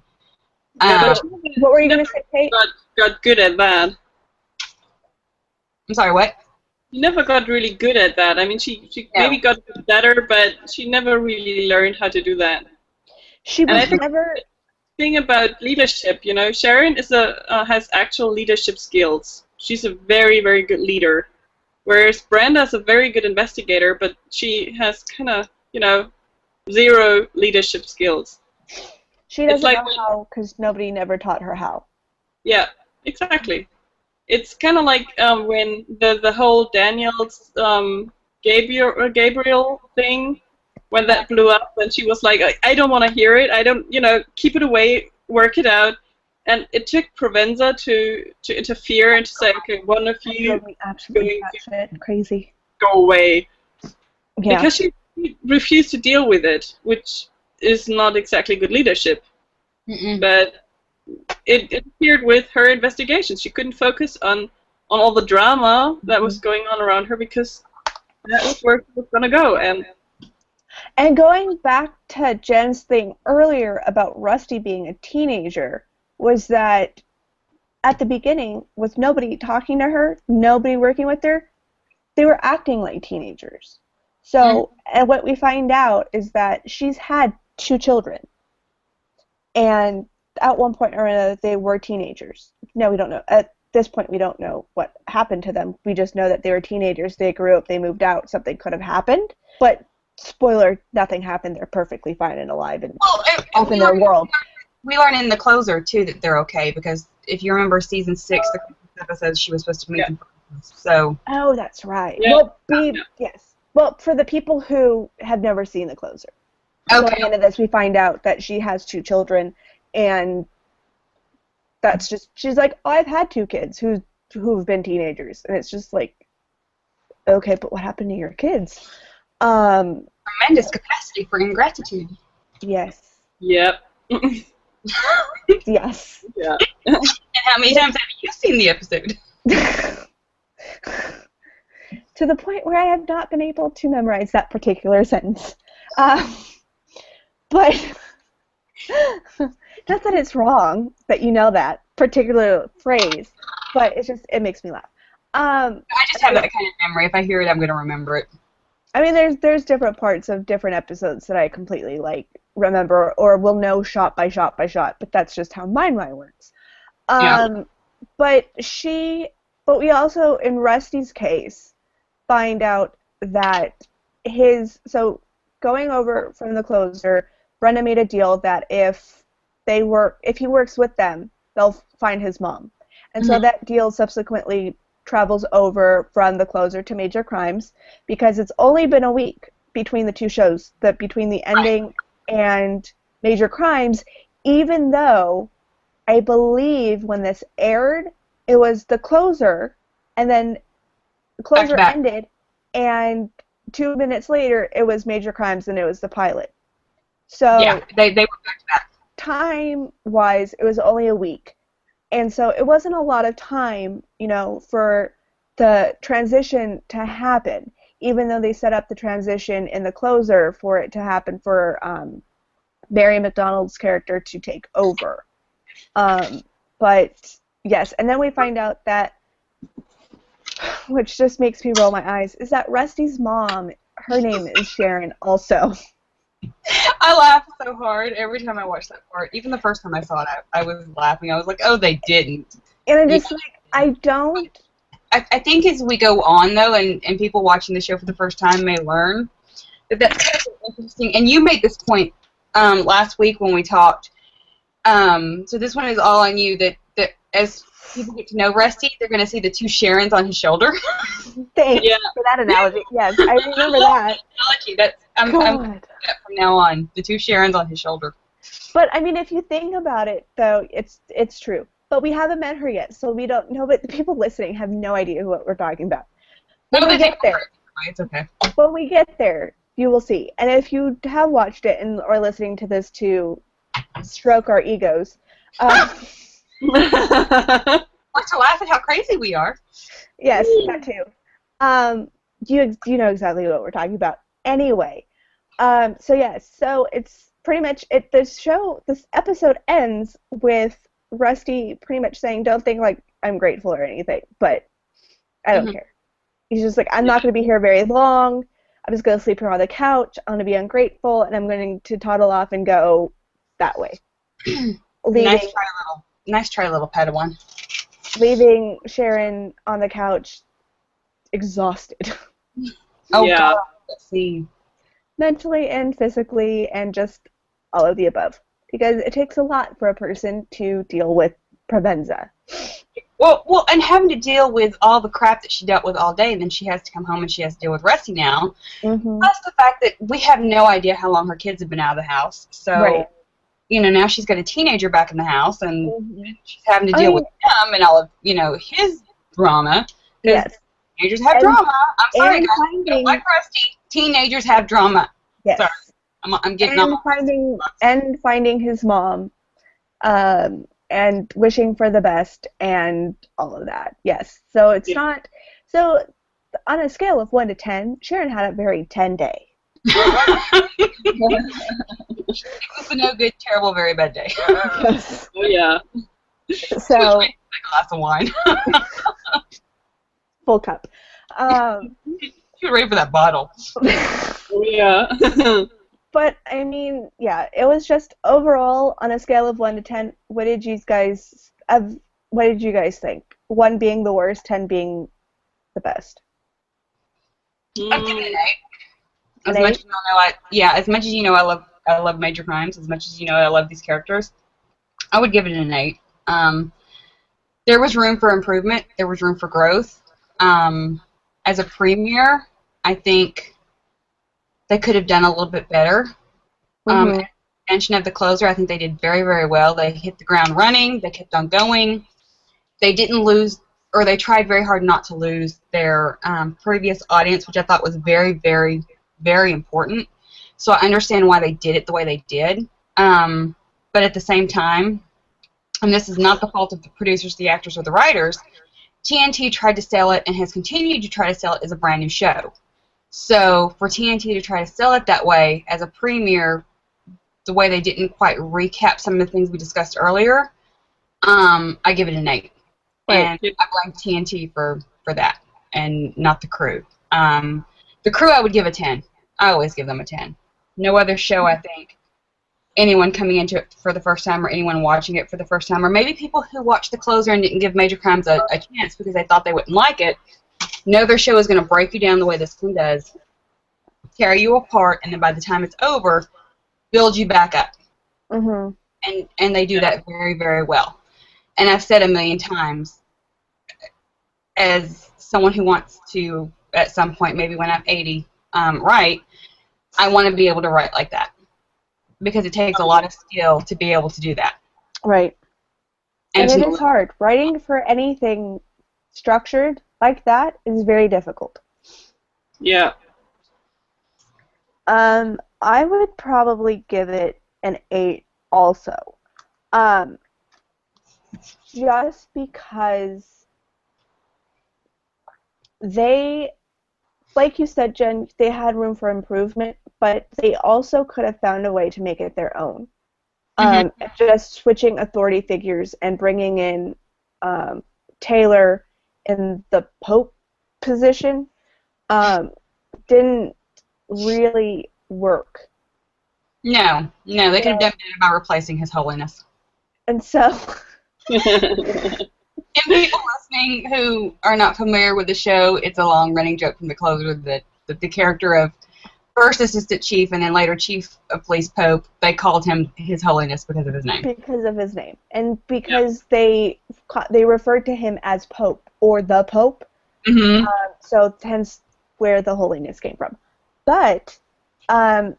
S2: Yeah, but
S1: What were you going to say, Kate?
S2: got good at that.
S3: I'm sorry, what?
S2: She never got really good at that. I mean, she maybe got better, but she never really learned how to do that.
S1: She
S2: And I
S1: was
S2: think
S1: never...
S2: the thing about leadership, you know, Sharon is has actual leadership skills. She's a very, very good leader, whereas Brenda's a very good investigator, but she has kind of, you know, zero leadership skills.
S1: She doesn't
S2: like
S1: know how because nobody never taught her how.
S2: Yeah, exactly. It's kind of like when the whole Daniel's Gabriel thing, when that blew up, and she was like, I don't want to hear it. I don't, you know, keep it away, work it out. And it took Provenza to interfere and to say, okay, one of you
S1: absolutely crazy.
S2: go away.
S1: Yeah.
S2: Because she refused to deal with it, which is not exactly good leadership.
S3: Mm-mm.
S2: But it interfered with her investigations. She couldn't focus on all the drama that was going on around her because that was where she was going to go.
S1: And going back to Jen's thing earlier about Rusty being a teenager, was that at the beginning, with nobody talking to her, nobody working with her, they were acting like teenagers. So, and what we find out is that she's had 2 children. And at one point or another, they were teenagers. No, we don't know. At this point, we don't know what happened to them. We just know that they were teenagers. They grew up. They moved out. Something could have happened. But, spoiler, nothing happened. They're perfectly fine and alive and off in their world.
S3: We learn in the closer, too, that they're okay. Because if you remember season 6, the episodes she was supposed to meet them. So.
S1: Oh, that's right.
S2: Yeah.
S1: Well, yes. Well, for the people who have never seen The Closer,
S3: Okay.
S1: going into this, we find out that she has 2 children, and that's just, she's like, oh, I've had 2 kids who've been teenagers, and it's just like, okay, but what happened to your kids?
S3: Tremendous capacity for ingratitude.
S1: Yes.
S2: Yep.
S1: Yes.
S2: Yeah.
S3: And how many times have you seen the episode?
S1: To the point where I have not been able to memorize that particular sentence. But not that it's wrong that you know that particular phrase, but it makes me laugh.
S3: I just have that kind of memory. If I hear it, I'm going to remember it.
S1: I mean, there's different parts of different episodes that I completely remember or will know shot by shot by shot, but that's just how my mind works. But we also, in Rusty's case, find out that going over from the closer, Brenda made a deal that if he works with them, they'll find his mom. And so that deal subsequently travels over from the closer to Major Crimes, because it's only been a week between the 2 shows, between the ending and Major Crimes, even though I believe when this aired, it was the closer, and then the closer ended, and 2 minutes later, it was Major Crimes, and it was the pilot. So
S3: yeah, they were back to back.
S1: Time-wise, it was only a week. And so it wasn't a lot of time, for the transition to happen, even though they set up the transition in the closer for it to happen for Mary McDonnell's character to take over. But, yes, and then we find out that, which just makes me roll my eyes, is that Rusty's mom, her name is Sharon also.
S3: I laughed so hard every time I watched that part. Even the first time I saw it, I was laughing. I was like, oh, they didn't.
S1: And I'm
S3: Yeah.
S1: just like, I don't.
S3: I think as we go on, though, and people watching the show for the first time may learn that that's kind of interesting. And you made this point last week when we talked. So this one is all on you, that as people get to know Rusty, they're going to see the two Sharons on his shoulder.
S1: Thanks
S2: Yeah.
S1: for that analogy. Yes, I remember that.
S3: Analogy. That's I'm
S1: God.
S3: doing that from now on. The two Sharons on his shoulder.
S1: But I mean, if you think about it, though, it's true. But we haven't met her yet, so we don't know. But the people listening have no idea what we're talking about. When we get there,
S3: It's okay.
S1: when we get there, you will see. And if you have watched it and are listening to this to stroke our egos,
S3: Or to laugh at how crazy we are.
S1: yes, that too. You know exactly what we're talking about. Anyway, so yes, so it's pretty much it. This episode ends with Rusty pretty much saying, "Don't think like I'm grateful or anything," but I don't care. He's just like, I'm not going to be here very long. I'm just going to sleep here on the couch. I'm going to be ungrateful, and I'm going to toddle off and go that way.
S3: Nice try, little Padawan.
S1: Leaving Sharon on the couch, exhausted.
S3: Oh,
S2: Yeah.
S3: God. Let's see.
S1: Mentally and physically, and just all of the above. Because it takes a lot for a person to deal with Provenza.
S3: Well, and having to deal with all the crap that she dealt with all day, and then she has to come home and she has to deal with Rusty now.
S1: Mm-hmm.
S3: Plus the fact that we have no idea how long her kids have been out of the house. So,
S1: Right.
S3: Now she's got a teenager back in the house, and
S1: Mm-hmm.
S3: she's having to deal with him and all of, his drama. 'Cause
S1: Yes.
S3: teenagers have
S1: And-
S3: drama. I'm sorry,
S1: and
S3: guys. I don't like Rusty. Teenagers have drama.
S1: Yes.
S3: Sorry. I'm getting
S1: And
S3: on.
S1: finding his mom, and wishing for the best, and all of that. Yes. So it's not. So on a scale of 1 to 10, Sharon had a very 10 day.
S3: It was a no good, terrible, very bad day.
S1: Yes.
S2: Oh yeah.
S1: So
S3: A glass of wine.
S1: full cup.
S3: You should ready for that bottle.
S2: Oh yeah.
S1: But I mean, yeah, it was just overall on a scale of 1 to 10. What did you guys think? 1 being the worst, 10 being the best.
S3: I'd give it an 8.
S1: An
S3: As much
S1: eight?
S3: as you know, as much as I love Major Crimes. As much as I love these characters. I would give it an 8. There was room for improvement. There was room for growth. As a premiere, I think they could have done a little bit better.
S1: Mhm.
S3: Extension of the closer, I think they did very, very well. They hit the ground running. They kept on going. They didn't lose, or they tried very hard not to lose their previous audience, which I thought was very, very, very important. So I understand why they did it the way they did. But at the same time, and this is not the fault of the producers, the actors, or the writers, TNT tried to sell it and has continued to try to sell it as a brand new show. So for TNT to try to sell it that way as a premiere, the way they didn't quite recap some of the things we discussed earlier, I give it an 8.
S1: Right.
S3: And I blame TNT for that and not the crew. The crew I would give a 10. I always give them a 10. No other show, I think, anyone coming into it for the first time or anyone watching it for the first time, or maybe people who watched The Closer and didn't give Major Crimes a chance because they thought they wouldn't like it, no other show is going to break you down the way this one does, tear you apart, and then by the time it's over, build you back up.
S1: Mhm.
S3: And they do that very, very well. And I've said a million times, as someone who wants to, at some point, maybe when I'm 80, write, I want to be able to write like that. Because it takes a lot of skill to be able to do that.
S1: Right. And
S3: to
S1: it is hard. Writing for anything structured like that is very difficult.
S2: Yeah.
S1: I would probably give it an 8 also. Just because they, like you said, Jen, they had room for improvement, but they also could have found a way to make it their own. Just switching authority figures and bringing in Taylor in the Pope position didn't really work
S3: No, they could have done better by replacing His Holiness.
S1: And so,
S3: And people listening who are not familiar with the show, it's a long-running joke from the closer that the character of first Assistant Chief and then later Chief of Police Pope, they called him His Holiness because of his name.
S1: because of his name, and because they referred to him as Pope or the Pope, so hence where the holiness came from. But so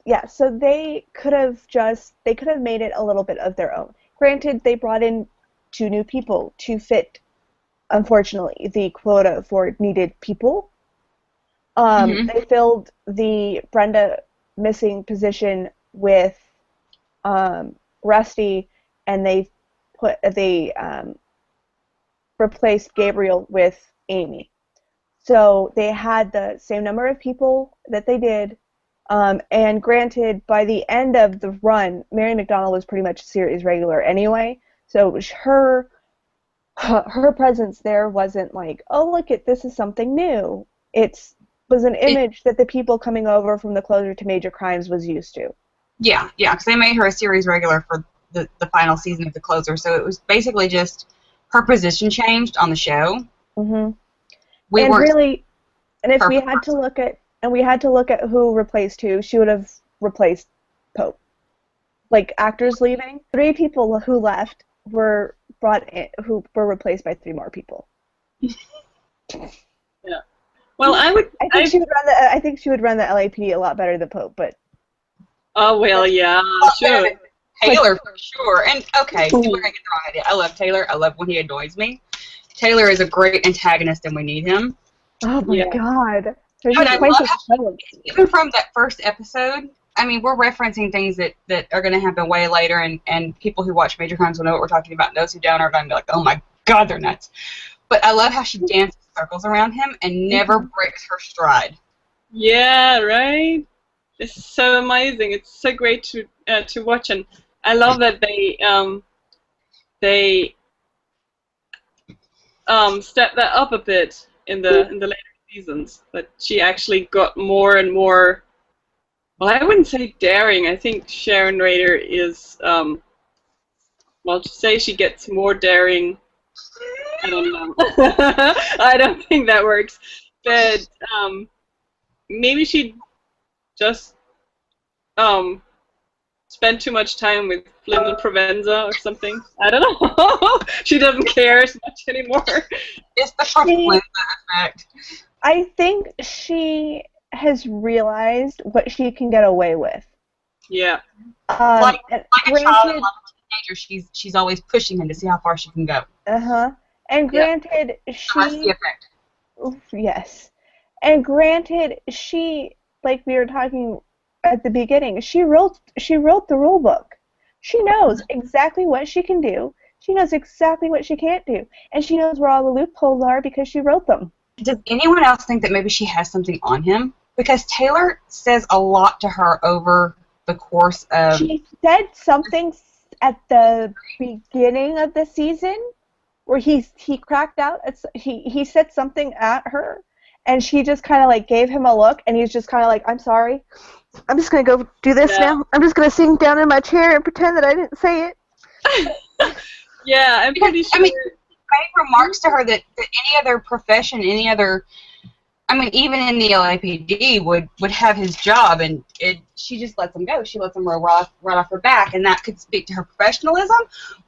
S1: they could have made it a little bit of their own. Granted, they brought in 2 new people to fit, unfortunately, the quota for needed people. They filled the Brenda missing position with Rusty, and they replaced Gabriel with Amy. So they had the same number of people that they did, and granted, by the end of the run, Mary McDonnell was pretty much a series regular anyway, so her presence there wasn't like, oh, look, this is something new. It was an image that the people coming over from the closer to Major Crimes was used to.
S3: Yeah, because they made her a series regular for the final season of the closer, so it was basically just her position changed on the show.
S1: Mm-hmm. If we had to look at who replaced who, she would have replaced Pope. Like actors leaving, 3 people who left were brought in, who were replaced by 3 more people.
S2: Yeah. Well, I
S1: think she would run the LAPD a lot better than Pope, but.
S2: Oh well, yeah, sure.
S3: Taylor for sure. And okay, we're gonna get the wrong idea. I love Taylor. I love when he annoys me. Taylor is a great antagonist, and we need him.
S1: Oh my God!
S3: But I love how, even from that first episode. I mean, we're referencing things that are going to happen way later, and people who watch Major Crimes will know what we're talking about. And those who don't are going to be like, oh my God, they're nuts. But I love how she dances circles around him and never breaks her stride.
S2: Yeah, right? It's so amazing. It's so great to watch, and I love that they stepped that up a bit in the later seasons. That she actually got more and more. Well, I wouldn't say daring. I think Sharon Rader is, to say she gets more daring, I don't know. I don't think that works. But maybe she just spent too much time with Flynn and Provenza or something. I don't know. She doesn't care as much anymore.
S3: It's the Provenza effect.
S1: I think she has realized what she can get away with.
S2: Yeah.
S3: Like a child, like a teenager, she's always pushing him to see how far she can go.
S1: And granted, yes. And granted, she, like we were talking at the beginning, she wrote the rule book. She knows exactly what she can do. She knows exactly what she can't do, and she knows where all the loopholes are because she wrote them.
S3: Does anyone else think that maybe she has something on him? Because Taylor says a lot to her over the course of...
S1: She said something at the beginning of the season where he cracked out. He said something at her, and she just kind of like gave him a look, and he's just kind of like, I'm sorry. I'm just going to go do this now. I'm just going to sink down in my chair and pretend that I didn't say it.
S2: Yeah, I'm pretty sure...
S3: I mean, made remarks to her that any other profession, any other, I mean, even in the LAPD would have his job, and she just lets him go. She lets him roll right off her back, and that could speak to her professionalism,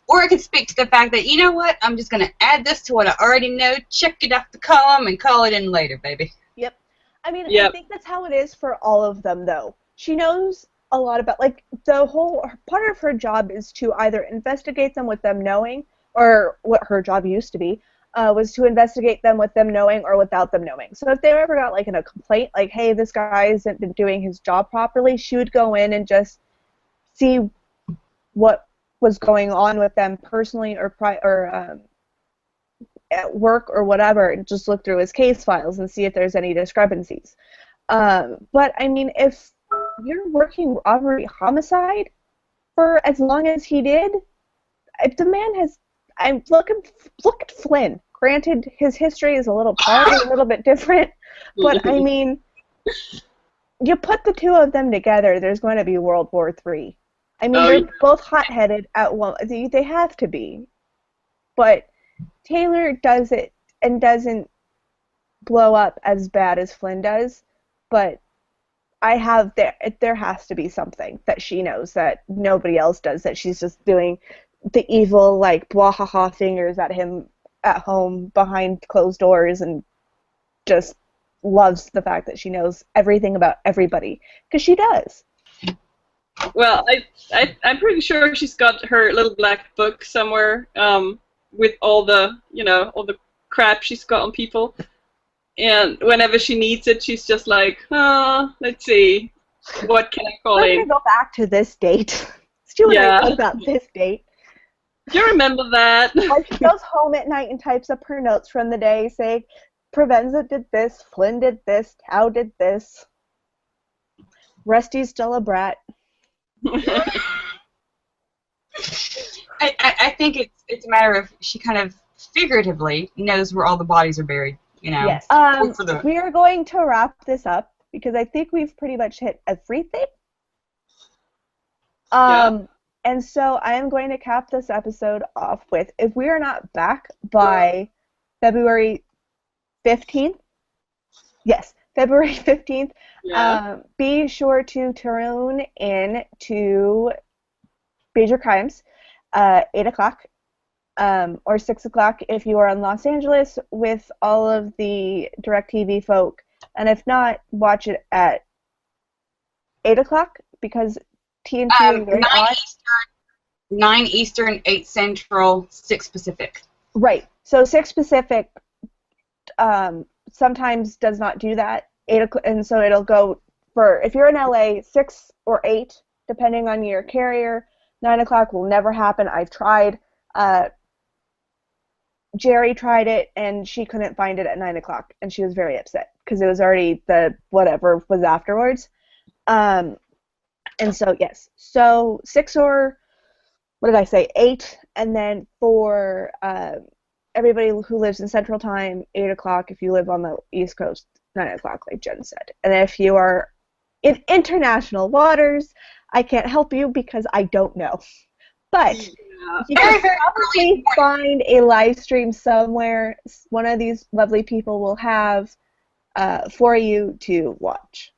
S3: or it could speak to the fact that, you know what, I'm just going to add this to what I already know, check it off the column, and call it in later, baby.
S1: Yep. I mean, I think that's how it is for all of them, though. She knows a lot about, like, the whole, part of her job is to either investigate them with them knowing, or what her job used to be, was to investigate them with them knowing or without them knowing. So if they ever got, like, in a complaint, like, hey, this guy hasn't been doing his job properly, she would go in and just see what was going on with them personally or at work or whatever, and just look through his case files and see if there's any discrepancies. But, I mean, if you're working robbery homicide for as long as he did, if the man has... look at Flynn. Granted, his history is probably a little bit different, but I mean, you put the two of them together, there's going to be World War III. I mean, they're both hot-headed at one. They have to be. But Taylor does it and doesn't blow up as bad as Flynn does. But there has to be something that she knows that nobody else does, that she's just doing the evil, like, blah-ha-ha fingers at him at home behind closed doors and just loves the fact that she knows everything about everybody, because she does.
S2: Well, I'm pretty sure she's got her little black book somewhere with all the crap she's got on people. And whenever she needs it, she's just like, let's see, what can I call
S1: I'm
S2: in?
S1: going to go back to this date. Stu and I thought about this date.
S2: Do you remember that?
S1: Like, she goes home at night and types up her notes from the day, saying, Provenza did this, Flynn did this, Tao did this. Rusty's still a brat.
S3: I think it's a matter of she kind of figuratively knows where all the bodies are buried, you know.
S1: Yes. We are going to wrap this up because I think we've pretty much hit everything. And so I am going to cap this episode off with, if we are not back by February 15th, yes, February 15th, be sure to tune in to Major Crimes, 8 o'clock, or 6 o'clock if you are in Los Angeles with all of the DirecTV folk. And if not, watch it at 8 o'clock because TNT is very odd.
S3: 9 Eastern, 8 Central, 6 Pacific.
S1: Right. So 6 Pacific sometimes does not do that. 8 o'clock, and so it'll go for, if you're in LA, 6 or 8, depending on your carrier. 9 o'clock will never happen. I've tried. Jerry tried it, and she couldn't find it at 9 o'clock, and she was very upset because it was already the whatever was afterwards. And so, yes. So 6 or, what did I say, 8, and then for everybody who lives in Central Time, 8 o'clock. If you live on the East Coast, 9 o'clock, like Jen said. And if you are in international waters, I can't help you because I don't know. But you can probably find a live stream somewhere. One of these lovely people will have for you to watch.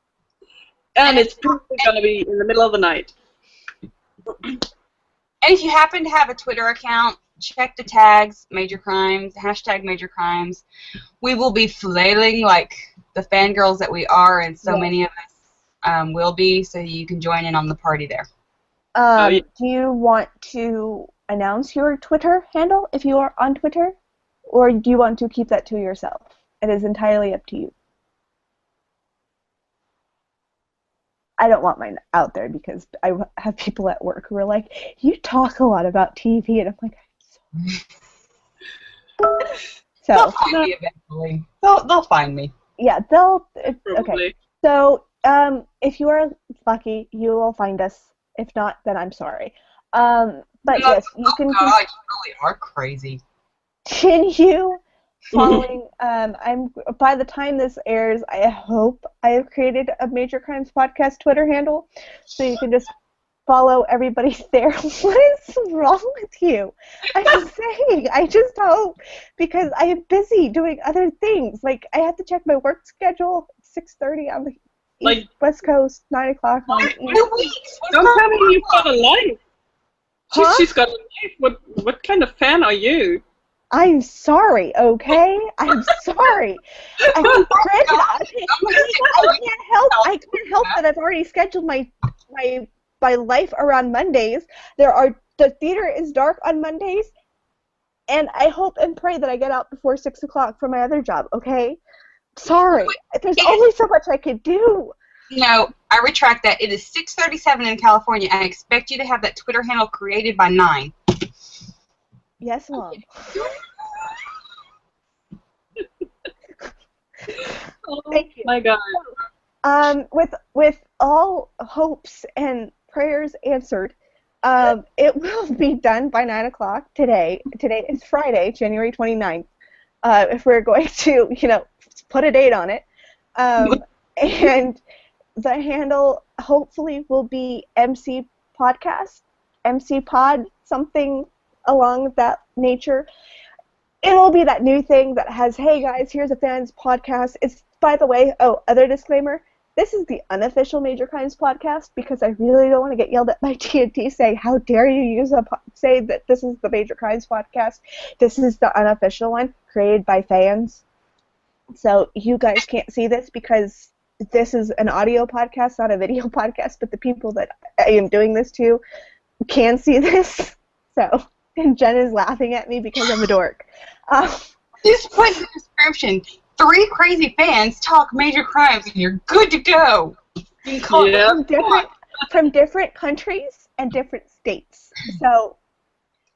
S2: And it's probably going to be in the middle of the night.
S3: And if you happen to have a Twitter account, check the tags, Major Crimes, hashtag Major Crimes. We will be flailing like the fangirls that we are, and so many of us will be, so you can join in on the party there.
S1: Do you want to announce your Twitter handle if you are on Twitter, or do you want to keep that to yourself? It is entirely up to you. I don't want mine out there because I have people at work who are like, you talk a lot about TV, and I'm like, I'm sorry. So,
S3: they'll find me eventually. They'll find me.
S1: Yeah, okay. So, if you are lucky, you will find us. If not, then I'm sorry. But yes, you can.
S3: God, you really are crazy.
S1: Continue following. By the time this airs, I hope I have created a Major Crimes Podcast Twitter handle, so you can just follow everybody there. What is wrong with you? I'm saying, I just hope, because I am busy doing other things. Like, I have to check my work schedule. 6:30 on the West Coast, 9 o'clock on the East.
S2: Don't tell me you've got a life.
S1: Huh?
S2: She's got a life. What kind of fan are you?
S1: I'm sorry, okay? I'm sorry. I can't help that I've already scheduled my life around Mondays. The theater is dark on Mondays, and I hope and pray that I get out before 6 o'clock for my other job, okay? Sorry. There's only so much I could do.
S3: No, I retract that. It is 6:37 in California, and I expect you to have that Twitter handle created by 9.
S1: Yes, Mom. Thank you.
S2: My God.
S1: With all hopes and prayers answered, it will be done by 9 o'clock today. Today is Friday, January 29th. If we're going to, put a date on it. And the handle hopefully will be MC Podcast, MC Pod, something along that nature. It will be that new thing that has, hey guys, here's a fans podcast. It's, by the way, other disclaimer, this is the unofficial Major Crimes podcast because I really don't want to get yelled at by TNT saying, how dare you say that this is the Major Crimes podcast. This is the unofficial one created by fans. So you guys can't see this because this is an audio podcast, not a video podcast, but the people that I am doing this to can see this. So, and Jen is laughing at me because I'm a dork.
S3: Just put in the description, 3 crazy fans talk major crimes and you're good to go. You can call
S1: it from different countries and different states. So,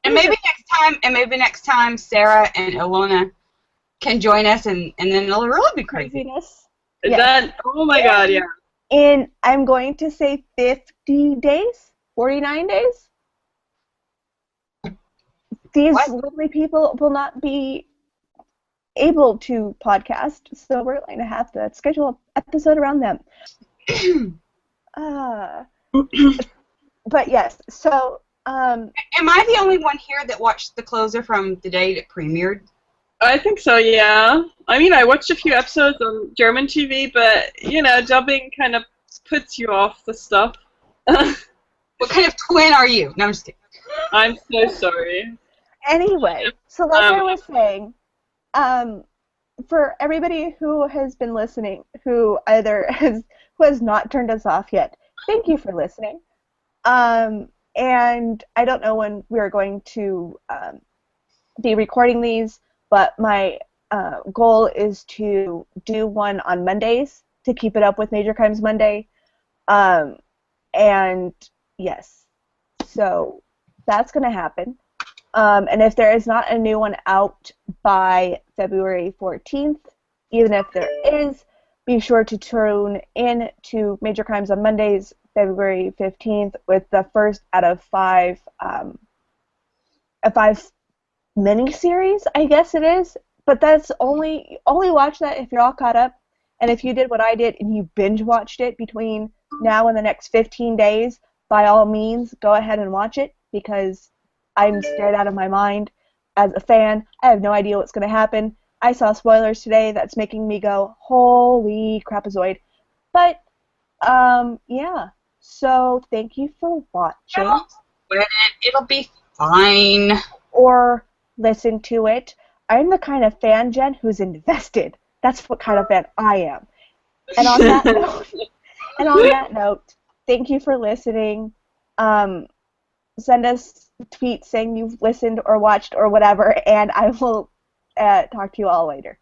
S3: and maybe next time Sarah and Ilona can join us and then it'll really be craziness.
S2: Oh my god, yeah.
S1: And I'm going to say 50 days, 49 days. These lovely people will not be able to podcast, so we're going to have to schedule an episode around them. But yes, so...
S3: am I the only one here that watched the closer from the day it premiered?
S2: I think so, yeah. I mean, I watched a few episodes on German TV, but, you know, dubbing kind of puts you off the stuff.
S3: What kind of twin are you? No, I'm just kidding.
S2: I'm so sorry.
S1: Anyway, so like I was saying, for everybody who has been listening, who has not turned us off yet, thank you for listening. And I don't know when we're going to be recording these, but my goal is to do one on Mondays to keep it up with Major Crimes Monday. And yes, so that's going to happen. And if there is not a new one out by February 14th, even if there is, be sure to tune in to Major Crimes on Mondays, February 15th, with the first out of 5 mini-series, I guess it is. But that's only watch that if you're all caught up. And if you did what I did and you binge-watched it between now and the next 15 days, by all means, go ahead and watch it, because I'm scared out of my mind. As a fan, I have no idea what's going to happen. I saw spoilers today that's making me go, holy crapazoid. But, yeah. So, thank you for watching.
S3: It'll be fine.
S1: Or listen to it. I'm the kind of fan, Jen, who's invested. That's what kind of fan I am. And on that note, thank you for listening. Send us tweets saying you've listened or watched or whatever, and I will talk to you all later.